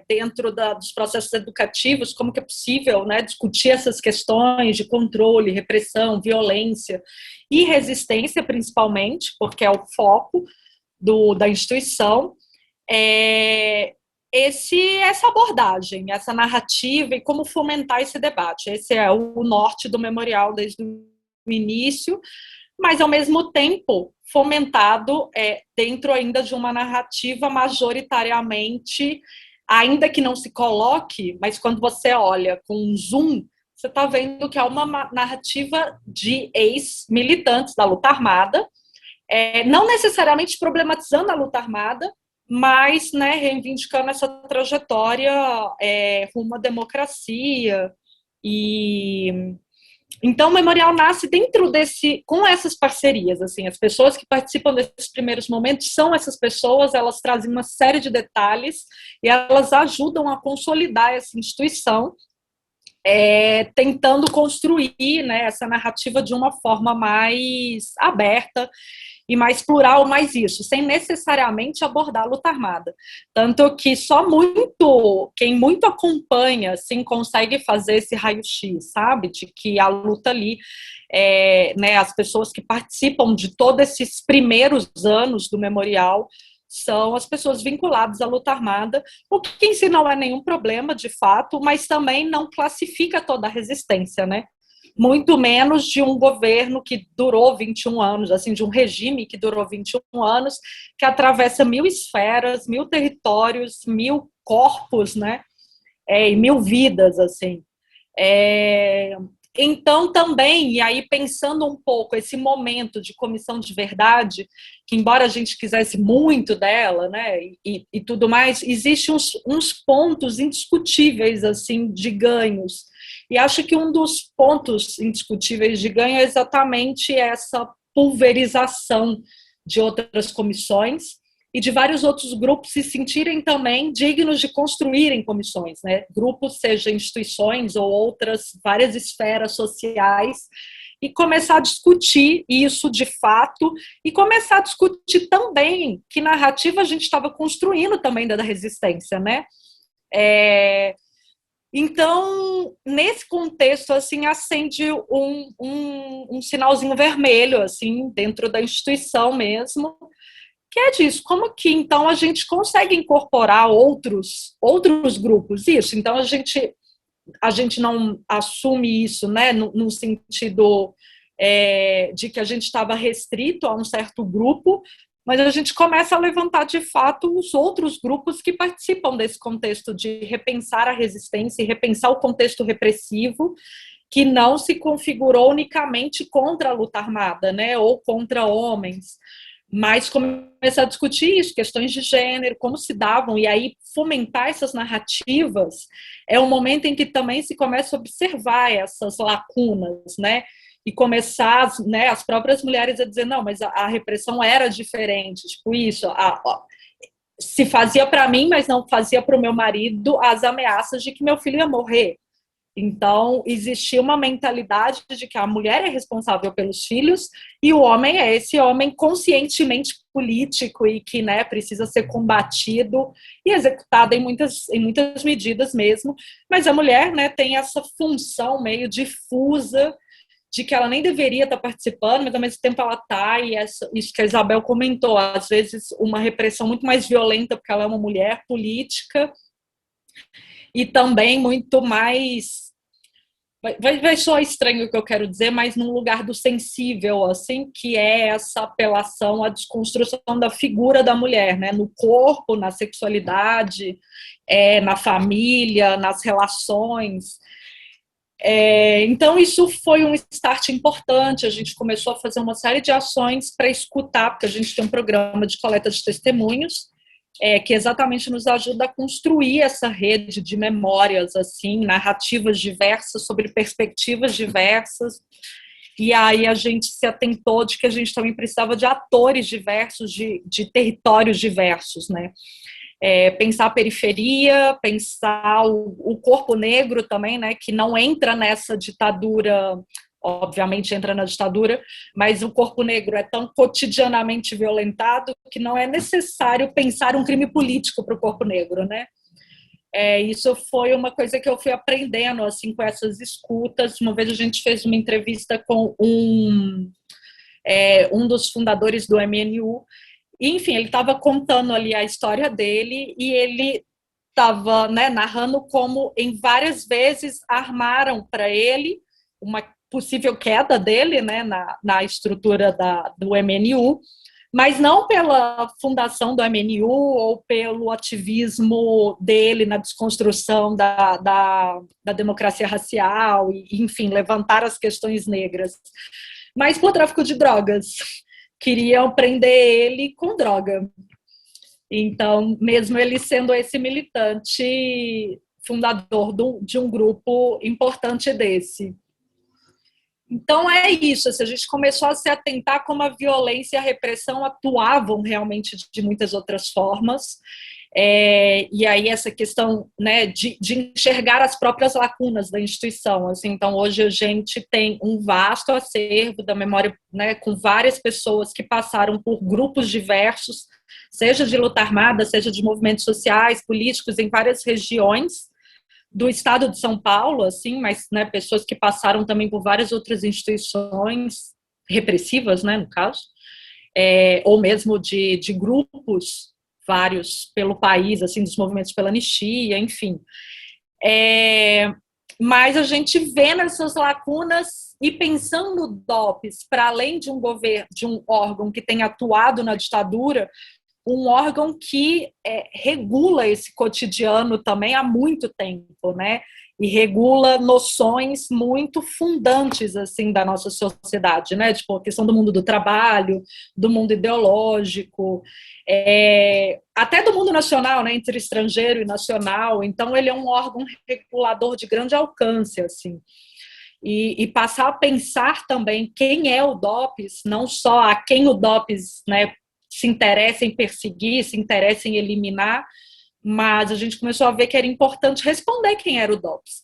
dentro dos processos educativos, como que é possível, né, discutir essas questões de controle, repressão, violência e resistência, principalmente, porque é o foco da instituição. Essa abordagem, essa narrativa e como fomentar esse debate. Esse é o norte do memorial desde o início, mas, ao mesmo tempo, fomentado dentro ainda de uma narrativa majoritariamente, ainda que não se coloque, mas quando você olha com um zoom, você está vendo que é uma narrativa de ex-militantes da luta armada, não necessariamente problematizando a luta armada, mas, né, reivindicando essa trajetória rumo à democracia. Então o memorial nasce dentro com essas parcerias, assim, as pessoas que participam desses primeiros momentos são essas pessoas, elas trazem uma série de detalhes e elas ajudam a consolidar essa instituição, tentando construir, né, essa narrativa de uma forma mais aberta e mais plural, mais isso, sem necessariamente abordar a luta armada. Tanto que quem muito acompanha, assim, consegue fazer esse raio-x, sabe? De que a luta ali, né, as pessoas que participam de todos esses primeiros anos do memorial são as pessoas vinculadas à luta armada, o que em si não é nenhum problema, de fato, mas também não classifica toda a resistência, né? Muito menos de um governo que durou 21 anos, assim, de um regime que durou 21 anos, que atravessa 1000 esferas, 1000 territórios, 1000 corpos, né? E 1000 vidas, assim. Então, também, e aí pensando um pouco esse momento de comissão de verdade, que embora a gente quisesse muito dela, né, e tudo mais, existem uns pontos indiscutíveis, assim, de ganhos. E acho que um dos pontos indiscutíveis de ganho é exatamente essa pulverização de outras comissões e de vários outros grupos se sentirem também dignos de construírem comissões, né? Grupos, seja instituições ou outras várias esferas sociais, e começar a discutir isso de fato e começar a discutir também que narrativa a gente estava construindo também da resistência, né? Então, nesse contexto, assim, acende um sinalzinho vermelho, assim, dentro da instituição mesmo, que é disso, como que, então, a gente consegue incorporar outros grupos, isso, então a gente não assume isso, né, no sentido de que a gente estava restrito a um certo grupo, mas a gente começa a levantar, de fato, os outros grupos que participam desse contexto de repensar a resistência e repensar o contexto repressivo, que não se configurou unicamente contra a luta armada, né, ou contra homens, mas começar a discutir isso, questões de gênero, como se davam, e aí fomentar essas narrativas é um momento em que também se começa a observar essas lacunas, né, e começar, né, as próprias mulheres a dizer, não, mas a repressão era diferente, tipo isso, se fazia para mim, mas não fazia para o meu marido as ameaças de que meu filho ia morrer. Então, existia uma mentalidade de que a mulher é responsável pelos filhos e o homem é esse homem conscientemente político e que, né, precisa ser combatido e executado em muitas medidas mesmo, mas a mulher, né, tem essa função meio difusa de que ela nem deveria estar participando, mas ao mesmo tempo ela está, e isso que a Isabel comentou, às vezes uma repressão muito mais violenta porque ela é uma mulher política e também muito mais... Vai soar estranho o que eu quero dizer, mas num lugar do sensível, assim, que é essa apelação à desconstrução da figura da mulher, né? No corpo, na sexualidade, na família, nas relações. Então, isso foi um start importante. A gente começou a fazer uma série de ações para escutar, porque a gente tem um programa de coleta de testemunhos, que exatamente nos ajuda a construir essa rede de memórias, assim, narrativas diversas, sobre perspectivas diversas, e aí a gente se atentou de que a gente também precisava de atores diversos, de territórios diversos, né? pensar a periferia, pensar o corpo negro também, né, que não entra nessa ditadura, obviamente entra na ditadura, mas o corpo negro é tão cotidianamente violentado que não é necessário pensar um crime político para o corpo negro, né? Isso foi uma coisa que eu fui aprendendo assim, com essas escutas. Uma vez a gente fez uma entrevista com um dos fundadores do MNU, e, enfim, ele estava contando ali a história dele e ele estava, né, narrando como em várias vezes armaram para ele uma possível queda dele, né, na estrutura do MNU, mas não pela fundação do MNU ou pelo ativismo dele na desconstrução da democracia racial e, enfim, levantar as questões negras, mas por tráfico de drogas. Queriam prender ele com droga. Então, mesmo ele sendo esse militante fundador de um grupo importante desse. Então, é isso. A gente começou a se atentar como a violência e a repressão atuavam realmente de muitas outras formas. E aí essa questão, né, de enxergar as próprias lacunas da instituição. Assim, então, hoje a gente tem um vasto acervo da memória, né, com várias pessoas que passaram por grupos diversos, seja de luta armada, seja de movimentos sociais, políticos, em várias regiões do estado de São Paulo, assim, mas, né, pessoas que passaram também por várias outras instituições repressivas, né, no caso, ou mesmo de grupos vários pelo país, assim, dos movimentos pela anistia, enfim. Mas a gente vê nessas lacunas e pensando no DOPS, para além de um governo, de um órgão que tem atuado na ditadura, um órgão que regula esse cotidiano também há muito tempo, né? E regula noções muito fundantes, assim, da nossa sociedade, né? Tipo, a questão do mundo do trabalho, do mundo ideológico, até do mundo nacional, né? Entre estrangeiro e nacional. Então, ele é um órgão regulador de grande alcance, assim. E passar a pensar também quem é o DOPS, não só a quem o DOPS, né, se interessa em perseguir, se interessa em eliminar, mas a gente começou a ver que era importante responder quem era o DOPS,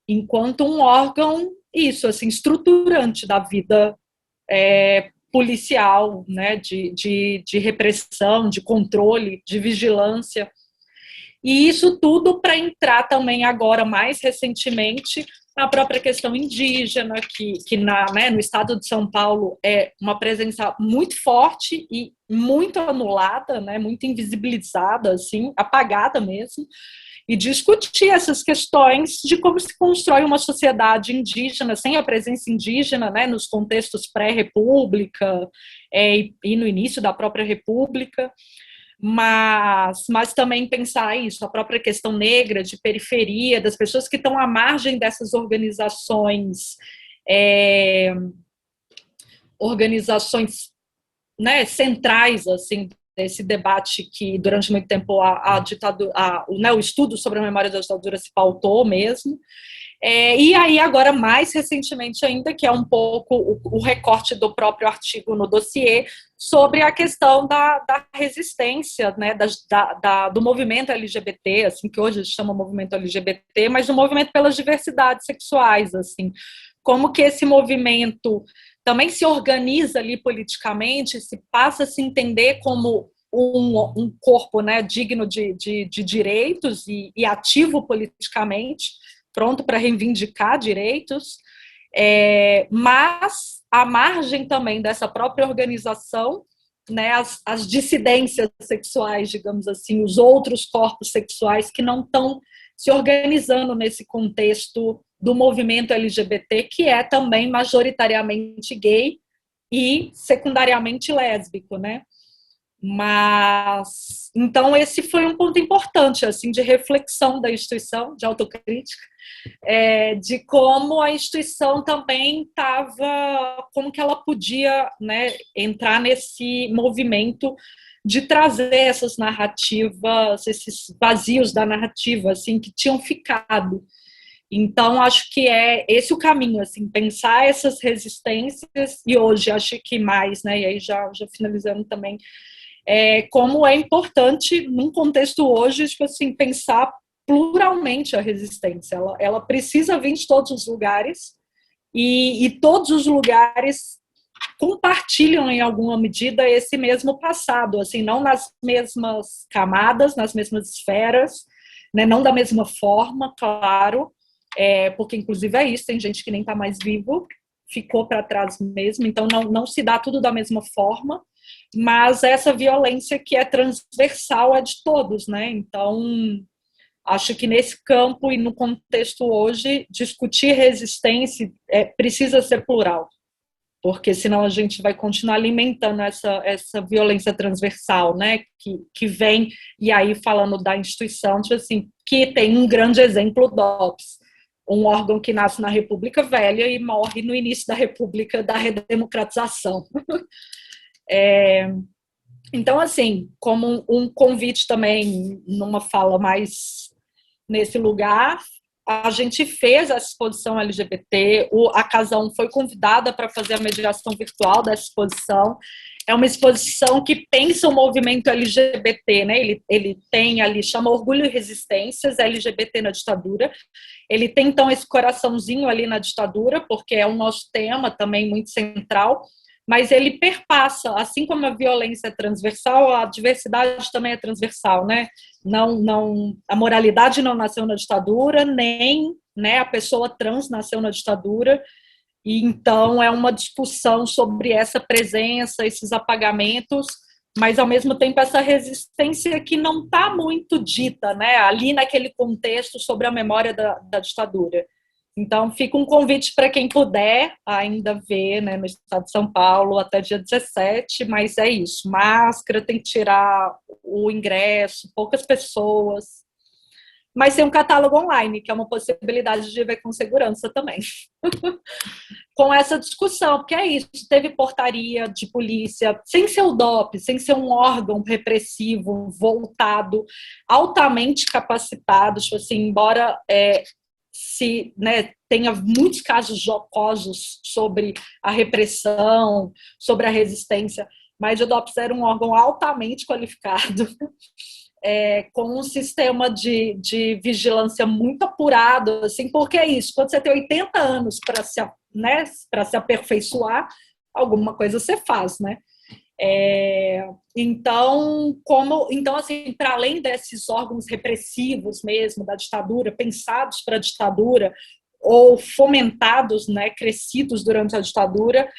enquanto um órgão, isso, assim, estruturante da vida policial, né, de repressão, de controle, de vigilância. E isso tudo para entrar também agora, mais recentemente, na própria questão indígena, que no estado de São Paulo é uma presença muito forte e muito anulada, né, muito invisibilizada, assim, apagada mesmo, e discutir essas questões de como se constrói uma sociedade indígena, sem a presença indígena, né, nos contextos pré-república e no início da própria república. Mas também pensar isso, a própria questão negra, de periferia, das pessoas que estão à margem dessas organizações, né, centrais, assim, desse debate que durante muito tempo o estudo sobre a memória da ditadura se pautou mesmo. E aí agora, mais recentemente ainda, que é um pouco o recorte do próprio artigo no dossiê, sobre a questão da resistência, né, do movimento LGBT, assim, que hoje se chama movimento LGBT, mas do movimento pelas diversidades sexuais, assim, como que esse movimento também se organiza ali politicamente, se passa a se entender como um corpo, né, digno de direitos e ativo politicamente, pronto para reivindicar direitos, mas à margem também dessa própria organização, né, as dissidências sexuais, digamos assim, os outros corpos sexuais que não estão se organizando nesse contexto do movimento LGBT, que é também majoritariamente gay e secundariamente lésbico, né? Mas, então, esse foi um ponto importante, assim, de reflexão da instituição, de autocrítica, de como a instituição também estava, como que ela podia, né, entrar nesse movimento de trazer essas narrativas, esses vazios da narrativa, assim, que tinham ficado. Então, acho que é esse o caminho, assim, pensar essas resistências, e hoje acho que mais, né, e aí já finalizando também, como é importante, num contexto hoje, tipo assim, pensar pluralmente a resistência. Ela precisa vir de todos os lugares, e todos os lugares compartilham em alguma medida esse mesmo passado, assim, não nas mesmas camadas, nas mesmas esferas, né, não da mesma forma, claro, porque inclusive é isso, tem gente que nem está mais vivo, ficou para trás mesmo, então não se dá tudo da mesma forma, mas essa violência que é transversal é de todos, né? Então, acho que nesse campo e no contexto hoje, discutir resistência precisa ser plural, porque senão a gente vai continuar alimentando essa violência transversal, né, que vem, e aí falando da instituição, tipo assim, que tem um grande exemplo, o DOPS, um órgão que nasce na República Velha e morre no início da República da Redemocratização. Então, assim, como um convite também, numa fala mais nesse lugar, a gente fez a exposição LGBT, a Casão foi convidada para fazer a mediação virtual da exposição. É uma exposição que pensa o movimento LGBT, né? Ele tem ali, chama Orgulho e Resistências, LGBT na ditadura. Ele tem, então, esse coraçãozinho ali na ditadura, porque é o nosso tema também muito central, mas ele perpassa, assim como a violência é transversal, a diversidade também é transversal, né? A moralidade não nasceu na ditadura, nem, né, a pessoa trans nasceu na ditadura, e então é uma discussão sobre essa presença, esses apagamentos, mas ao mesmo tempo essa resistência que não está muito dita, né, ali naquele contexto sobre a memória da ditadura. Então, fica um convite para quem puder ainda ver, né, no estado de São Paulo até dia 17, mas é isso, máscara, tem que tirar o ingresso, poucas pessoas, mas tem um catálogo online, que é uma possibilidade de ver com segurança também. Com essa discussão, porque é isso, teve portaria de polícia, sem ser o DOP, sem ser um órgão repressivo, voltado, altamente capacitado, tipo assim, embora tenha muitos casos jocosos sobre a repressão, sobre a resistência, mas o DOPS era um órgão altamente qualificado, com um sistema de vigilância muito apurado, assim, porque é isso, quando você tem 80 anos para se aperfeiçoar, alguma coisa você faz, né? Então, assim, para além desses órgãos repressivos mesmo da ditadura, pensados para a ditadura ou fomentados, né, crescidos durante a ditadura,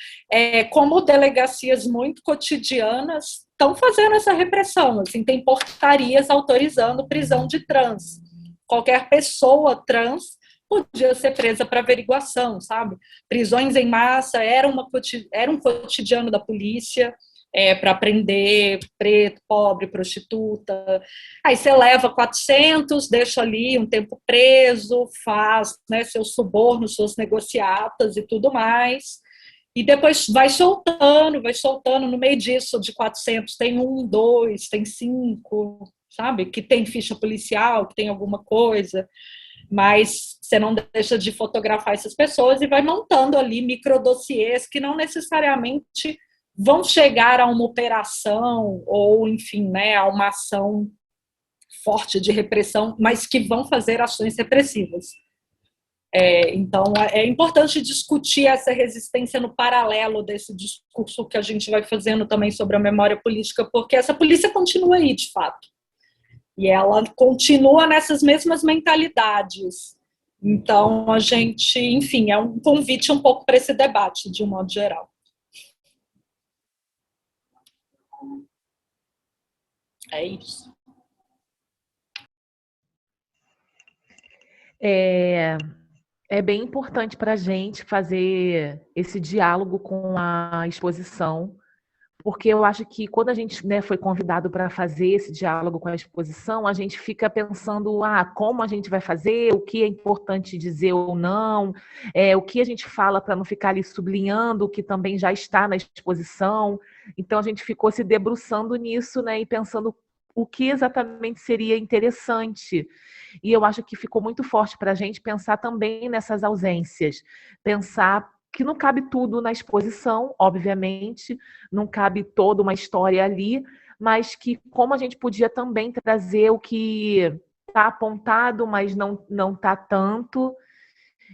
como delegacias muito cotidianas estão fazendo essa repressão. Assim, tem portarias autorizando prisão de trans. Qualquer pessoa trans podia ser presa para averiguação, sabe? Prisões em massa era um cotidiano da polícia, para prender preto, pobre, prostituta. Aí você leva 400, deixa ali um tempo preso, faz, né, seus subornos, suas negociatas e tudo mais, e depois vai soltando, no meio disso de 400 tem 1, 2, tem 5, sabe, que tem ficha policial, que tem alguma coisa, mas você não deixa de fotografar essas pessoas e vai montando ali microdossiês que não necessariamente vão chegar a uma operação ou, enfim, né, a uma ação forte de repressão, mas que vão fazer ações repressivas. Então, é importante discutir essa resistência no paralelo desse discurso que a gente vai fazendo também sobre a memória política, porque essa polícia continua aí, de fato. E ela continua nessas mesmas mentalidades. Então, a gente, enfim, é um convite um pouco para esse debate, de um modo geral. É isso. É bem importante para a gente fazer esse diálogo com a exposição, porque eu acho que quando a gente, né, foi convidado para fazer esse diálogo com a exposição, a gente fica pensando, como a gente vai fazer, o que é importante dizer ou não, o que a gente fala para não ficar ali sublinhando o que também já está na exposição. Então a gente ficou se debruçando nisso, né, e pensando o que exatamente seria interessante. E eu acho que ficou muito forte para a gente pensar também nessas ausências, pensar que não cabe tudo na exposição, obviamente, não cabe toda uma história ali, mas que como a gente podia também trazer o que está apontado, mas não está tanto.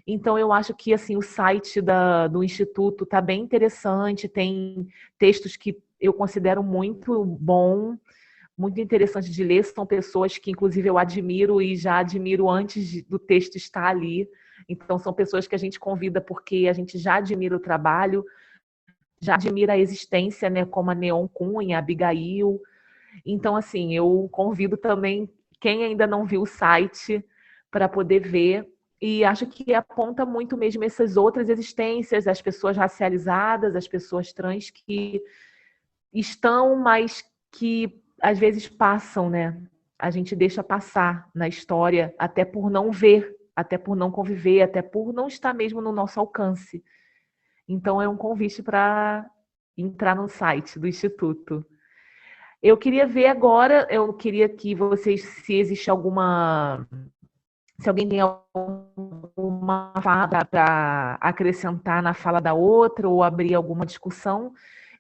Então, eu acho que assim, o site do Instituto está bem interessante, tem textos que eu considero muito bom, muito interessante de ler, são pessoas que, inclusive, eu admiro e já admiro antes do texto estar ali. Então, são pessoas que a gente convida porque a gente já admira o trabalho, já admira a existência, né, como a Neon Cunha, a Abigail. Então, assim, eu convido também quem ainda não viu o site para poder ver. E acho que aponta muito mesmo essas outras existências, as pessoas racializadas, as pessoas trans que estão, mas que às vezes passam, né? A gente deixa passar na história, até por não ver, até por não conviver, até por não estar mesmo no nosso alcance. Então é um convite para entrar no site do Instituto. Eu queria ver agora, eu queria que vocês, se existe alguma, se alguém tem alguma fala para acrescentar na fala da outra ou abrir alguma discussão.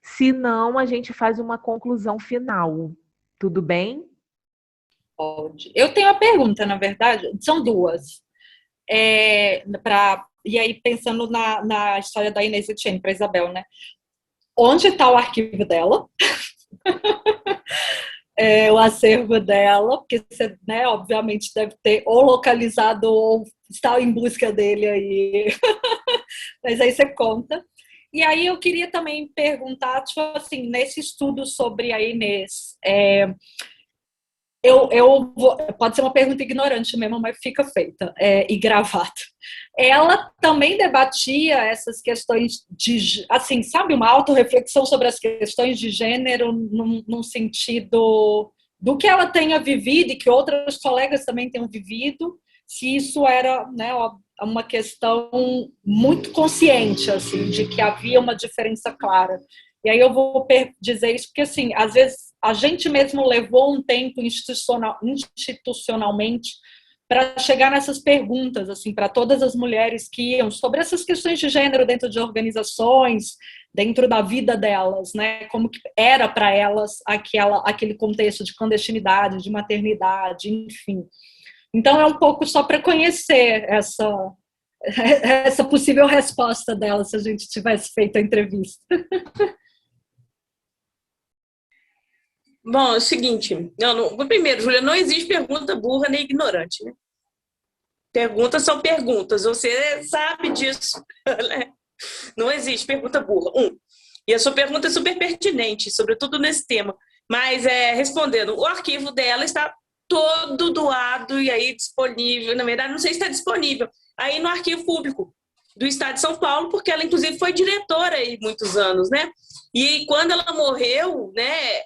Se não, a gente faz uma conclusão final. Tudo bem? Pode. Eu tenho uma pergunta, na verdade, são duas. E aí, pensando na história da Inês Etienne para Isabel, né? Onde está o arquivo dela? O acervo dela, porque você, né, obviamente deve ter ou localizado ou está em busca dele aí. Mas aí você conta. E aí eu queria também perguntar, tipo assim, nesse estudo sobre a Inês, pode ser uma pergunta ignorante mesmo, mas fica feita e gravada. Ela também debatia essas questões de, assim, sabe, uma autorreflexão sobre as questões de gênero num sentido do que ela tenha vivido e que outras colegas também tenham vivido, se isso era, né, uma questão muito consciente, assim, de que havia uma diferença clara. E aí eu vou dizer isso porque, assim, às vezes a gente mesmo levou um tempo institucionalmente para chegar nessas perguntas, assim, para todas as mulheres que iam sobre essas questões de gênero dentro de organizações, dentro da vida delas, né? Como que era para elas aquele contexto de clandestinidade, de maternidade, enfim. Então é um pouco só para conhecer essa possível resposta dela se a gente tivesse feito a entrevista. Bom, é o seguinte, primeiro, Júlia, não existe pergunta burra nem ignorante, né? Perguntas são perguntas, você sabe disso, né? Não existe pergunta burra. E a sua pergunta é super pertinente, sobretudo nesse tema. Mas, respondendo, o arquivo dela está todo doado e aí disponível, na verdade, não sei se está disponível, aí no arquivo público do Estado de São Paulo, porque ela, inclusive, foi diretora aí muitos anos, né? E quando ela morreu, né,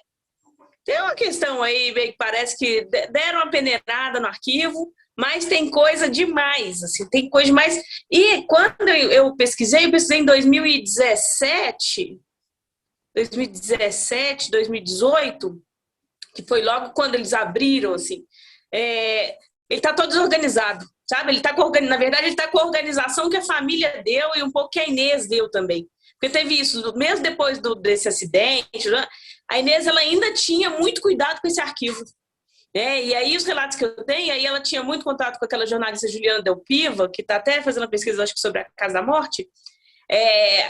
tem uma questão aí, que parece que deram uma peneirada no arquivo, mas tem coisa demais, assim, tem coisa demais. E quando eu pesquisei em 2017, 2018, que foi logo quando eles abriram, assim, ele está todo desorganizado, sabe? Ele tá na verdade, ele está com a organização que a família deu e um pouco que a Inês deu também. Porque teve isso, mesmo depois desse acidente, né? A Inês ela ainda tinha muito cuidado com esse arquivo. Né? E aí os relatos que eu tenho, aí ela tinha muito contato com aquela jornalista Juliana Del Piva, que está até fazendo uma pesquisa, acho que sobre a Casa da Morte.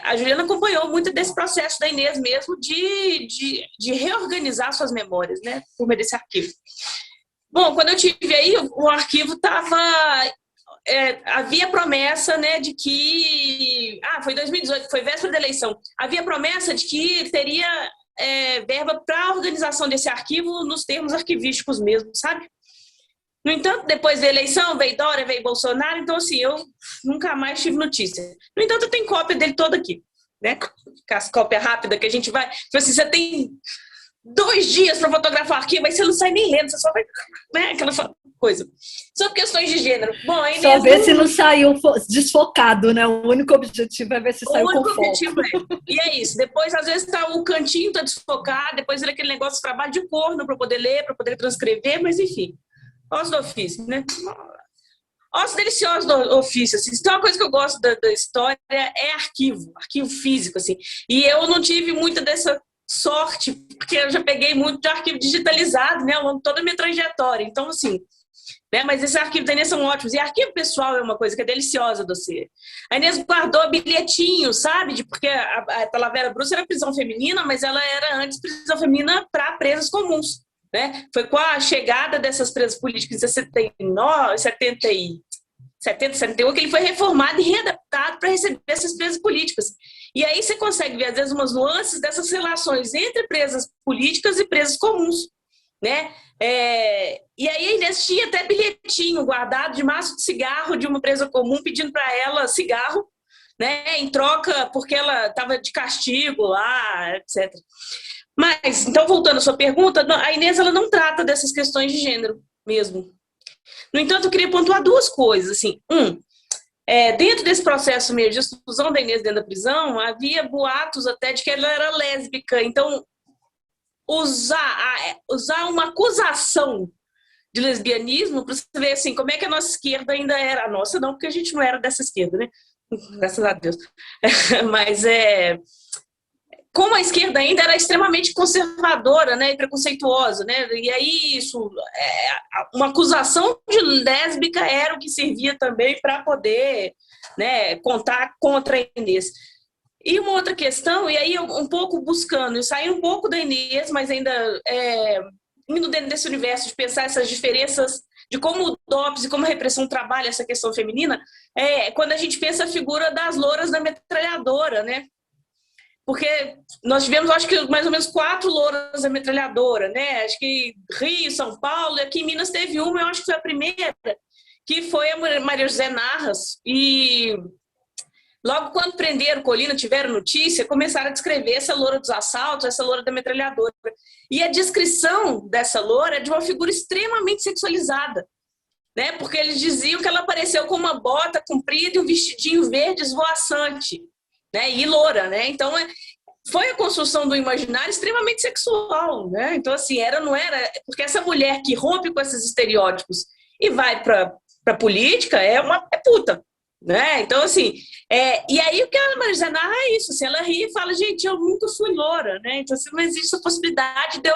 A Juliana acompanhou muito desse processo da Inês mesmo de reorganizar suas memórias, né, por meio desse arquivo. Bom, quando eu tive aí, o arquivo estava... havia promessa, né, de que... foi 2018, foi véspera da eleição. Havia promessa de que teria verba para a organização desse arquivo nos termos arquivísticos mesmo, sabe? No entanto, depois da eleição, veio Dória, veio Bolsonaro, então, assim, eu nunca mais tive notícia. No entanto, eu tenho cópia dele toda aqui, né? Com as cópias rápidas que a gente vai... Tipo assim, você tem 2 dias para fotografar o arquivo, aí você não sai nem lendo, você só vai... Né? Aquela coisa. Sobre questões de gênero. Bom, aí só ver se não saiu desfocado, né? O único objetivo é ver se saiu com foco. O único objetivo E é isso. Depois, às vezes, o cantinho tá desfocado, depois ele aquele negócio de trabalho de corno para poder ler, para poder transcrever, mas enfim. Ossos do ofício, né? Ossos deliciosos do ofício, assim. Então, uma coisa que eu gosto da história é arquivo físico, assim. E eu não tive muita dessa sorte, porque eu já peguei muito de arquivo digitalizado, né, ao longo de toda a minha trajetória. Então, assim, né, mas esses arquivos da Inês são ótimos. E arquivo pessoal é uma coisa que é deliciosa de você. A Inês guardou bilhetinhos, sabe? Porque a Talavera Bruce era prisão feminina, mas ela era antes prisão feminina para presas comuns. Né? Foi com a chegada dessas presas políticas em 79, 71, que ele foi reformado e readaptado para receber essas presas políticas. E aí você consegue ver, às vezes, umas nuances dessas relações entre presas políticas e presas comuns. Né? E aí a Inês tinha até bilhetinho guardado de maço de cigarro de uma presa comum pedindo para ela cigarro, né? Em troca, porque ela estava de castigo lá, etc. Mas, então, voltando à sua pergunta, a Inês ela não trata dessas questões de gênero mesmo. No entanto, eu queria pontuar duas coisas. Assim. Dentro desse processo mesmo de exclusão da Inês dentro da prisão, havia boatos até de que ela era lésbica. Então, usar uma acusação de lesbianismo para você ver assim, como é que a nossa esquerda ainda era. A nossa não, porque a gente não era dessa esquerda, né? Graças a Deus. Mas como a esquerda ainda era extremamente conservadora, né, e preconceituosa, né? E aí uma acusação de lésbica era o que servia também para poder, né, contar contra a Inês. E uma outra questão, e aí um pouco buscando, eu saí um pouco da Inês, mas ainda indo dentro desse universo de pensar essas diferenças de como o DOPS e como a repressão trabalha essa questão feminina, quando a gente pensa a figura das louras da metralhadora, né? Porque nós tivemos, acho que mais ou menos 4 louras da metralhadora, né? Acho que Rio, São Paulo, e aqui em Minas teve uma, eu acho que foi a primeira, que foi a Maria José Narras, e logo quando prenderam Colina, tiveram notícia, começaram a descrever essa loura dos assaltos, essa loura da metralhadora. E a descrição dessa loura é de uma figura extremamente sexualizada, né? Porque eles diziam que ela apareceu com uma bota comprida e um vestidinho verde esvoaçante, né? E loura, né? Então, foi a construção do imaginário extremamente sexual, né? Então, assim, não era... Porque essa mulher que rompe com esses estereótipos e vai para a política é puta. Né? Então, assim, e aí o que a Maria José narra é isso, assim, ela ri e fala, gente, eu nunca fui loura, né? Então, assim, não existe a possibilidade de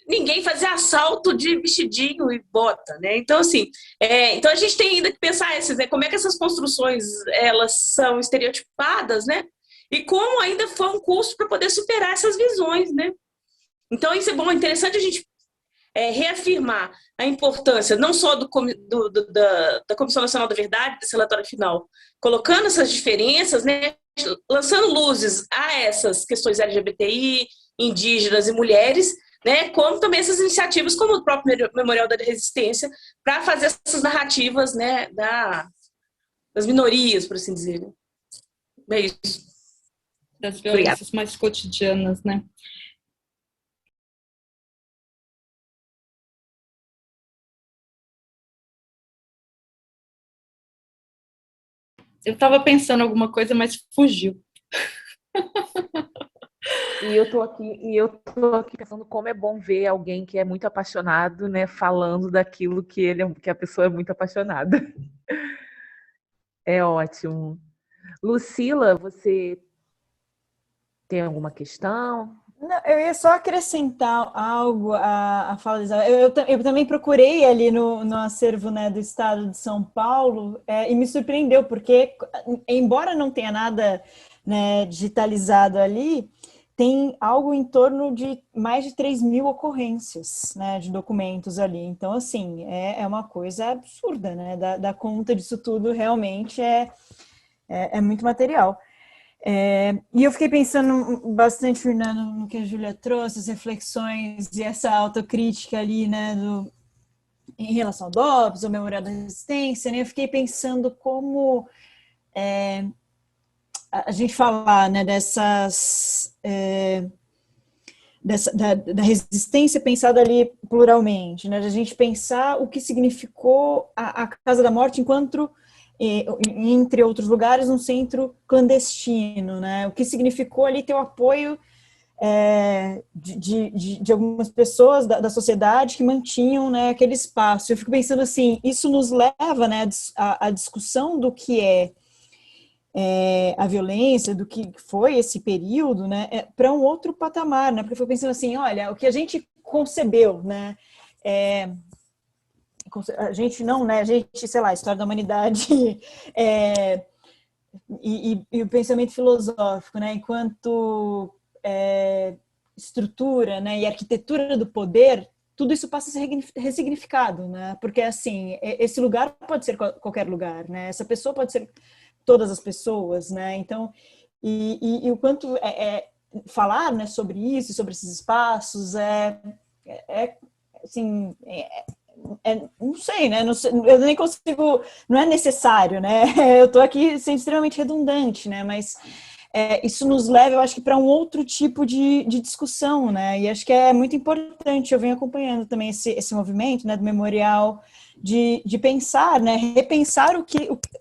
ninguém fazer assalto de vestidinho e bota, né? Então, assim, então a gente tem ainda que pensar né? Como é que essas construções, elas são estereotipadas, né? E como ainda foi um custo para poder superar essas visões, né? Então, isso é bom, é interessante a gente reafirmar a importância não só da Comissão Nacional da Verdade, desse relatório final, colocando essas diferenças, né, lançando luzes a essas questões LGBTI, indígenas e mulheres, né, como também essas iniciativas, como o próprio Memorial da Resistência, para fazer essas narrativas, né, das minorias, por assim dizer. É isso. Das violências mais cotidianas, né? Eu estava pensando alguma coisa, mas fugiu. E eu tô aqui pensando como é bom ver alguém que é muito apaixonado, né, falando daquilo que a pessoa é muito apaixonada. É ótimo. Lucila, você tem alguma questão? Não, eu ia só acrescentar algo à fala da Isabel. Eu também procurei ali no acervo, né, do Estado de São Paulo, e me surpreendeu, porque, embora não tenha nada, né, digitalizado ali, tem algo em torno de mais de 3.000 ocorrências, né, de documentos ali. Então, assim, é uma coisa absurda, né? Dar conta disso tudo realmente é muito material. E eu fiquei pensando bastante, Fernando, no que a Júlia trouxe, as reflexões e essa autocrítica ali, né, em relação ao DOPS, ao Memorial da Resistência, né? Eu fiquei pensando como a gente falar, né, da resistência pensada ali pluralmente, né? A gente pensar o que significou a Casa da Morte enquanto, entre outros lugares, um centro clandestino, né? O que significou ali ter o apoio de algumas pessoas da sociedade que mantinham, né, aquele espaço. Eu fico pensando assim, isso nos leva, né, à discussão do que é a violência, do que foi esse período, né, para um outro patamar, né, porque eu fui pensando assim, olha, o que a gente concebeu, né, a gente não, né, a gente, sei lá, a história da humanidade e o pensamento filosófico, né, enquanto estrutura, né, e arquitetura do poder, tudo isso passa a ser ressignificado, né, porque assim, esse lugar pode ser qualquer lugar, né, essa pessoa pode ser todas as pessoas, né, então, e o quanto falar, né, sobre isso, sobre esses espaços, assim, não sei, né? Não sei, eu nem consigo, não é necessário, né? Eu estou aqui sendo extremamente redundante, né? Mas isso nos leva, eu acho que para um outro tipo de discussão, né? E acho que é muito importante. Eu venho acompanhando também esse movimento, né, do memorial, de pensar, né? Repensar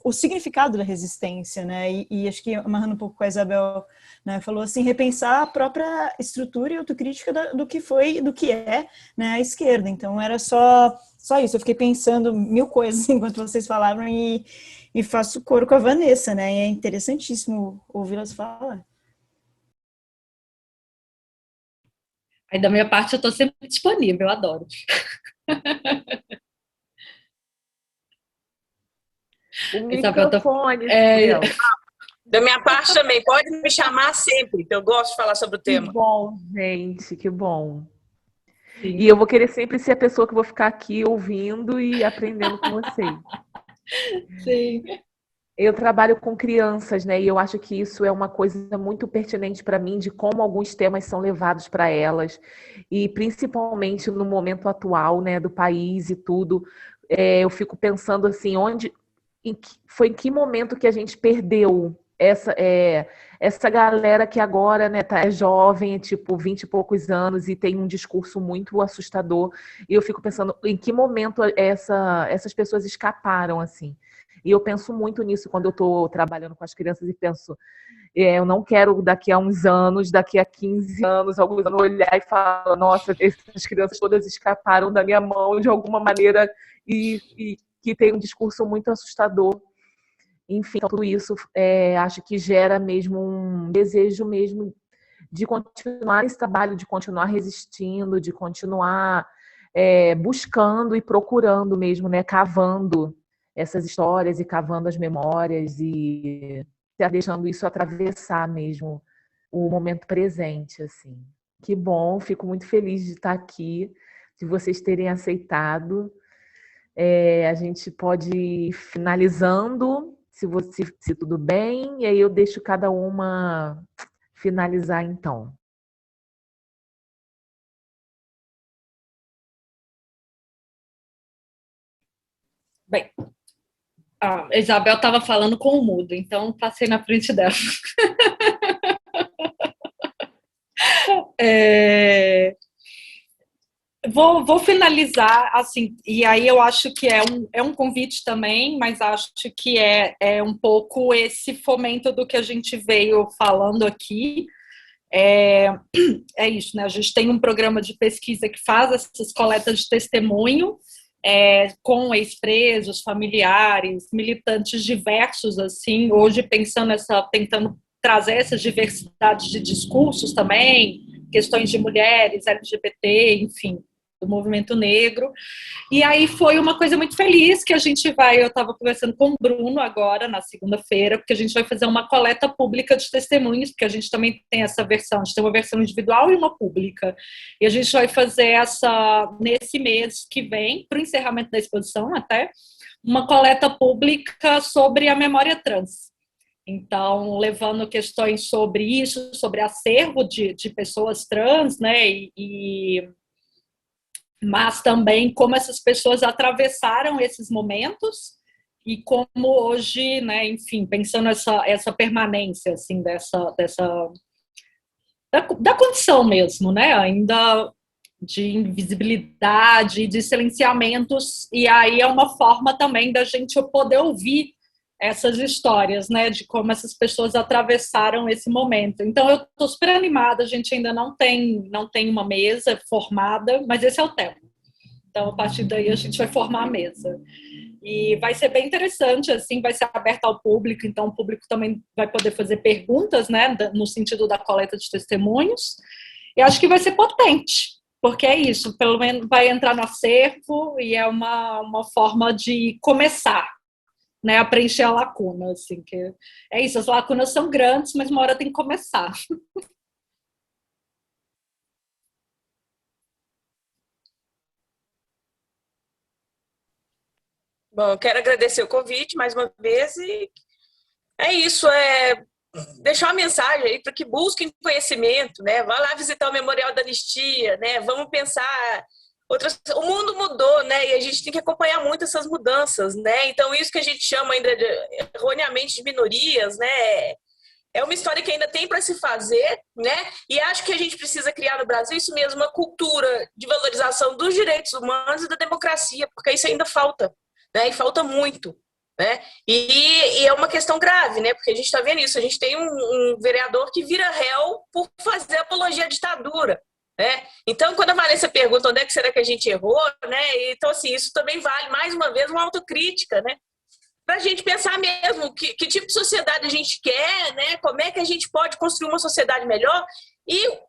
o significado da resistência, né? E acho que amarrando um pouco com a Isabel, né, falou assim, repensar a própria estrutura e autocrítica do que foi, do que é, né, a esquerda. Então era só isso. Eu fiquei pensando mil coisas enquanto vocês falavam e faço coro com a Vanessa, né? E é interessantíssimo ouvi-las falar. Aí da minha parte eu estou sempre disponível, eu adoro. O microfone, Da minha parte também, pode me chamar sempre, que eu gosto de falar sobre o tema. Que bom, gente, que bom. Sim. E eu vou querer sempre ser a pessoa que vou ficar aqui ouvindo e aprendendo com vocês. Sim. Eu trabalho com crianças, né? E eu acho que isso é uma coisa muito pertinente para mim, de como alguns temas são levados para elas. E principalmente no momento atual, né, do país e tudo, eu fico pensando assim, foi em que momento que a gente perdeu essa galera que agora, né, é jovem, é tipo 20 e poucos anos e tem um discurso muito assustador. E eu fico pensando em que momento essas pessoas escaparam, assim. E eu penso muito nisso quando eu estou trabalhando com as crianças e penso, eu não quero daqui a uns anos, daqui a 15 anos, alguns anos, olhar e falar, nossa, essas crianças todas escaparam da minha mão de alguma maneira e que tem um discurso muito assustador. Enfim, tudo isso acho que gera mesmo um desejo mesmo de continuar esse trabalho, de continuar resistindo, de continuar buscando e procurando mesmo, né, cavando essas histórias e cavando as memórias e deixando isso atravessar mesmo o momento presente, assim. Que bom, fico muito feliz de estar aqui, de vocês terem aceitado. A gente pode ir finalizando, se tudo bem, e aí eu deixo cada uma finalizar então. Bem, a Isabel estava falando com o mudo, então passei na frente dela. Vou finalizar, assim, e aí eu acho que é um convite também, mas acho que é um pouco esse fomento do que a gente veio falando aqui. É isso, né? A gente tem um programa de pesquisa que faz essas coletas de testemunho com ex-presos, familiares, militantes diversos, assim, hoje tentando trazer essas diversidades de discursos também, questões de mulheres, LGBT, enfim, do movimento negro. E aí foi uma coisa muito feliz que eu estava conversando com o Bruno agora, na segunda-feira, porque a gente vai fazer uma coleta pública de testemunhos, porque a gente também tem essa versão, a gente tem uma versão individual e uma pública. E a gente vai fazer nesse mês que vem, para o encerramento da exposição até, uma coleta pública sobre a memória trans. Então, levando questões sobre isso, sobre acervo de pessoas trans, né, mas também como essas pessoas atravessaram esses momentos e como hoje, né, enfim, pensando essa permanência, assim, da condição mesmo, né, ainda de invisibilidade, de silenciamentos, e aí é uma forma também da gente poder ouvir essas histórias, né, de como essas pessoas atravessaram esse momento. Então, eu estou super animada, a gente ainda não tem uma mesa formada, mas esse é o tema. Então, a partir daí, a gente vai formar a mesa. E vai ser bem interessante, assim, vai ser aberto ao público, então o público também vai poder fazer perguntas, né, no sentido da coleta de testemunhos. E acho que vai ser potente, porque é isso, pelo menos vai entrar no acervo e é uma forma de começar, né, a preencher a lacuna, assim, que é isso, as lacunas são grandes, mas uma hora tem que começar. Bom, eu quero agradecer o convite mais uma vez e é isso, deixar uma mensagem aí para que busquem conhecimento, né? Vá lá visitar o Memorial da Anistia, né? Vamos pensar outras. O mundo mudou, né? E a gente tem que acompanhar muito essas mudanças, né? Então isso que a gente chama ainda erroneamente de minorias, né? É uma história que ainda tem para se fazer, né? E acho que a gente precisa criar no Brasil isso mesmo, uma cultura de valorização dos direitos humanos e da democracia, porque isso ainda falta, né? E falta muito, né? E é uma questão grave, né? Porque a gente está vendo isso. A gente tem um vereador que vira réu por fazer apologia à ditadura, né? Então, quando a Vanessa pergunta onde é que será que a gente errou, né? Então, assim, isso também vale, mais uma vez, uma autocrítica, né? Para a gente pensar mesmo que tipo de sociedade a gente quer, né? Como é que a gente pode construir uma sociedade melhor e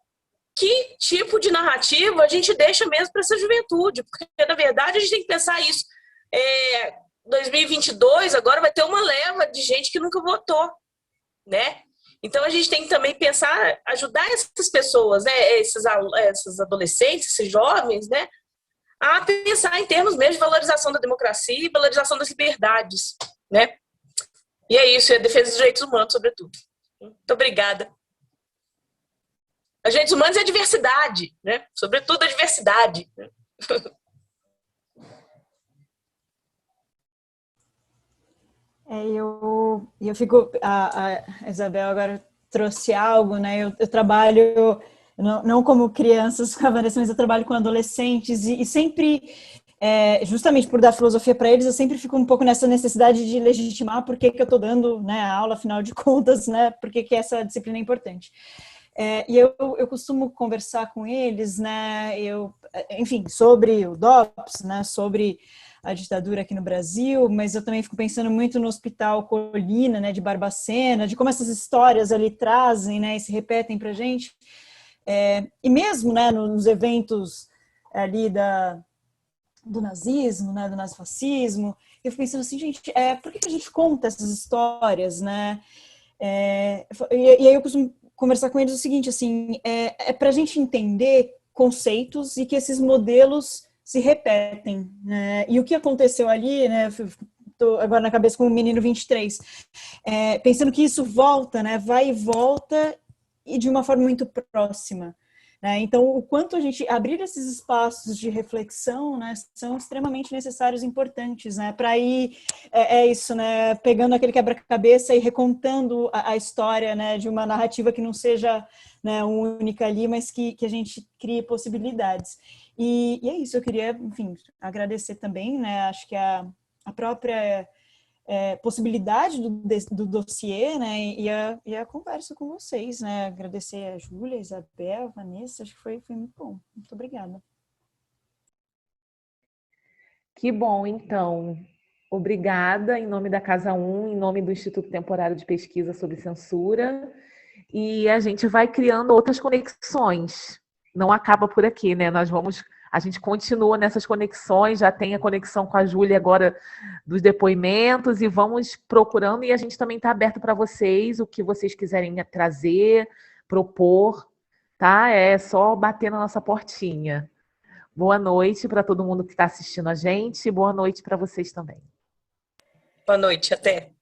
que tipo de narrativa a gente deixa mesmo para essa juventude, porque, na verdade, a gente tem que pensar isso. 2022, agora vai ter uma leva de gente que nunca votou, né? Então, a gente tem que também pensar, ajudar essas pessoas, né? Esses adolescentes, esses jovens, né? A pensar em termos mesmo de valorização da democracia e valorização das liberdades, né? E é isso, é a defesa dos direitos humanos, sobretudo. Muito obrigada. Os direitos humanos é a diversidade, né? Sobretudo a diversidade. Eu fico, a Isabel agora trouxe algo, né? Eu trabalho não como crianças com a Vanessa, mas eu trabalho com adolescentes e sempre, justamente por dar filosofia para eles, eu sempre fico um pouco nessa necessidade de legitimar por que eu estou dando, né, a aula, afinal de contas, né? Por que essa disciplina é importante. E eu costumo conversar com eles, né? Enfim, sobre o DOPS, né? Sobre a ditadura aqui no Brasil, mas eu também fico pensando muito no Hospital Colina, né, de Barbacena, de como essas histórias ali trazem, né, e se repetem para a gente. E mesmo, né, nos eventos ali do nazismo, né, do nazifascismo, eu fico pensando assim, gente, por que a gente conta essas histórias, né? E aí eu costumo conversar com eles o seguinte, assim, para a gente entender conceitos e que esses modelos se repetem, né? E o que aconteceu ali, né? Estou agora na cabeça com o menino 23, pensando que isso volta, né? Vai e volta e de uma forma muito próxima, né? Então, o quanto a gente abrir esses espaços de reflexão, né, são extremamente necessários e importantes, né? Para ir, isso, né? Pegando aquele quebra-cabeça e recontando a história, né? De uma narrativa que não seja, né, única ali, mas que a gente crie possibilidades. E é isso, eu queria, enfim, agradecer também, né? Acho que a própria possibilidade do dossiê, né? E a conversa com vocês, né? Agradecer a Júlia, a Isabel, a Vanessa, acho que foi muito bom. Muito obrigada. Que bom, então. Obrigada, em nome da Casa 1, em nome do Instituto Temporário de Pesquisa sobre Censura. E a gente vai criando outras conexões. Não acaba por aqui, né? A gente continua nessas conexões, já tem a conexão com a Júlia agora dos depoimentos, e vamos procurando, e a gente também está aberto para vocês, o que vocês quiserem trazer, propor, tá? É só bater na nossa portinha. Boa noite para todo mundo que está assistindo a gente, e boa noite para vocês também. Boa noite, até.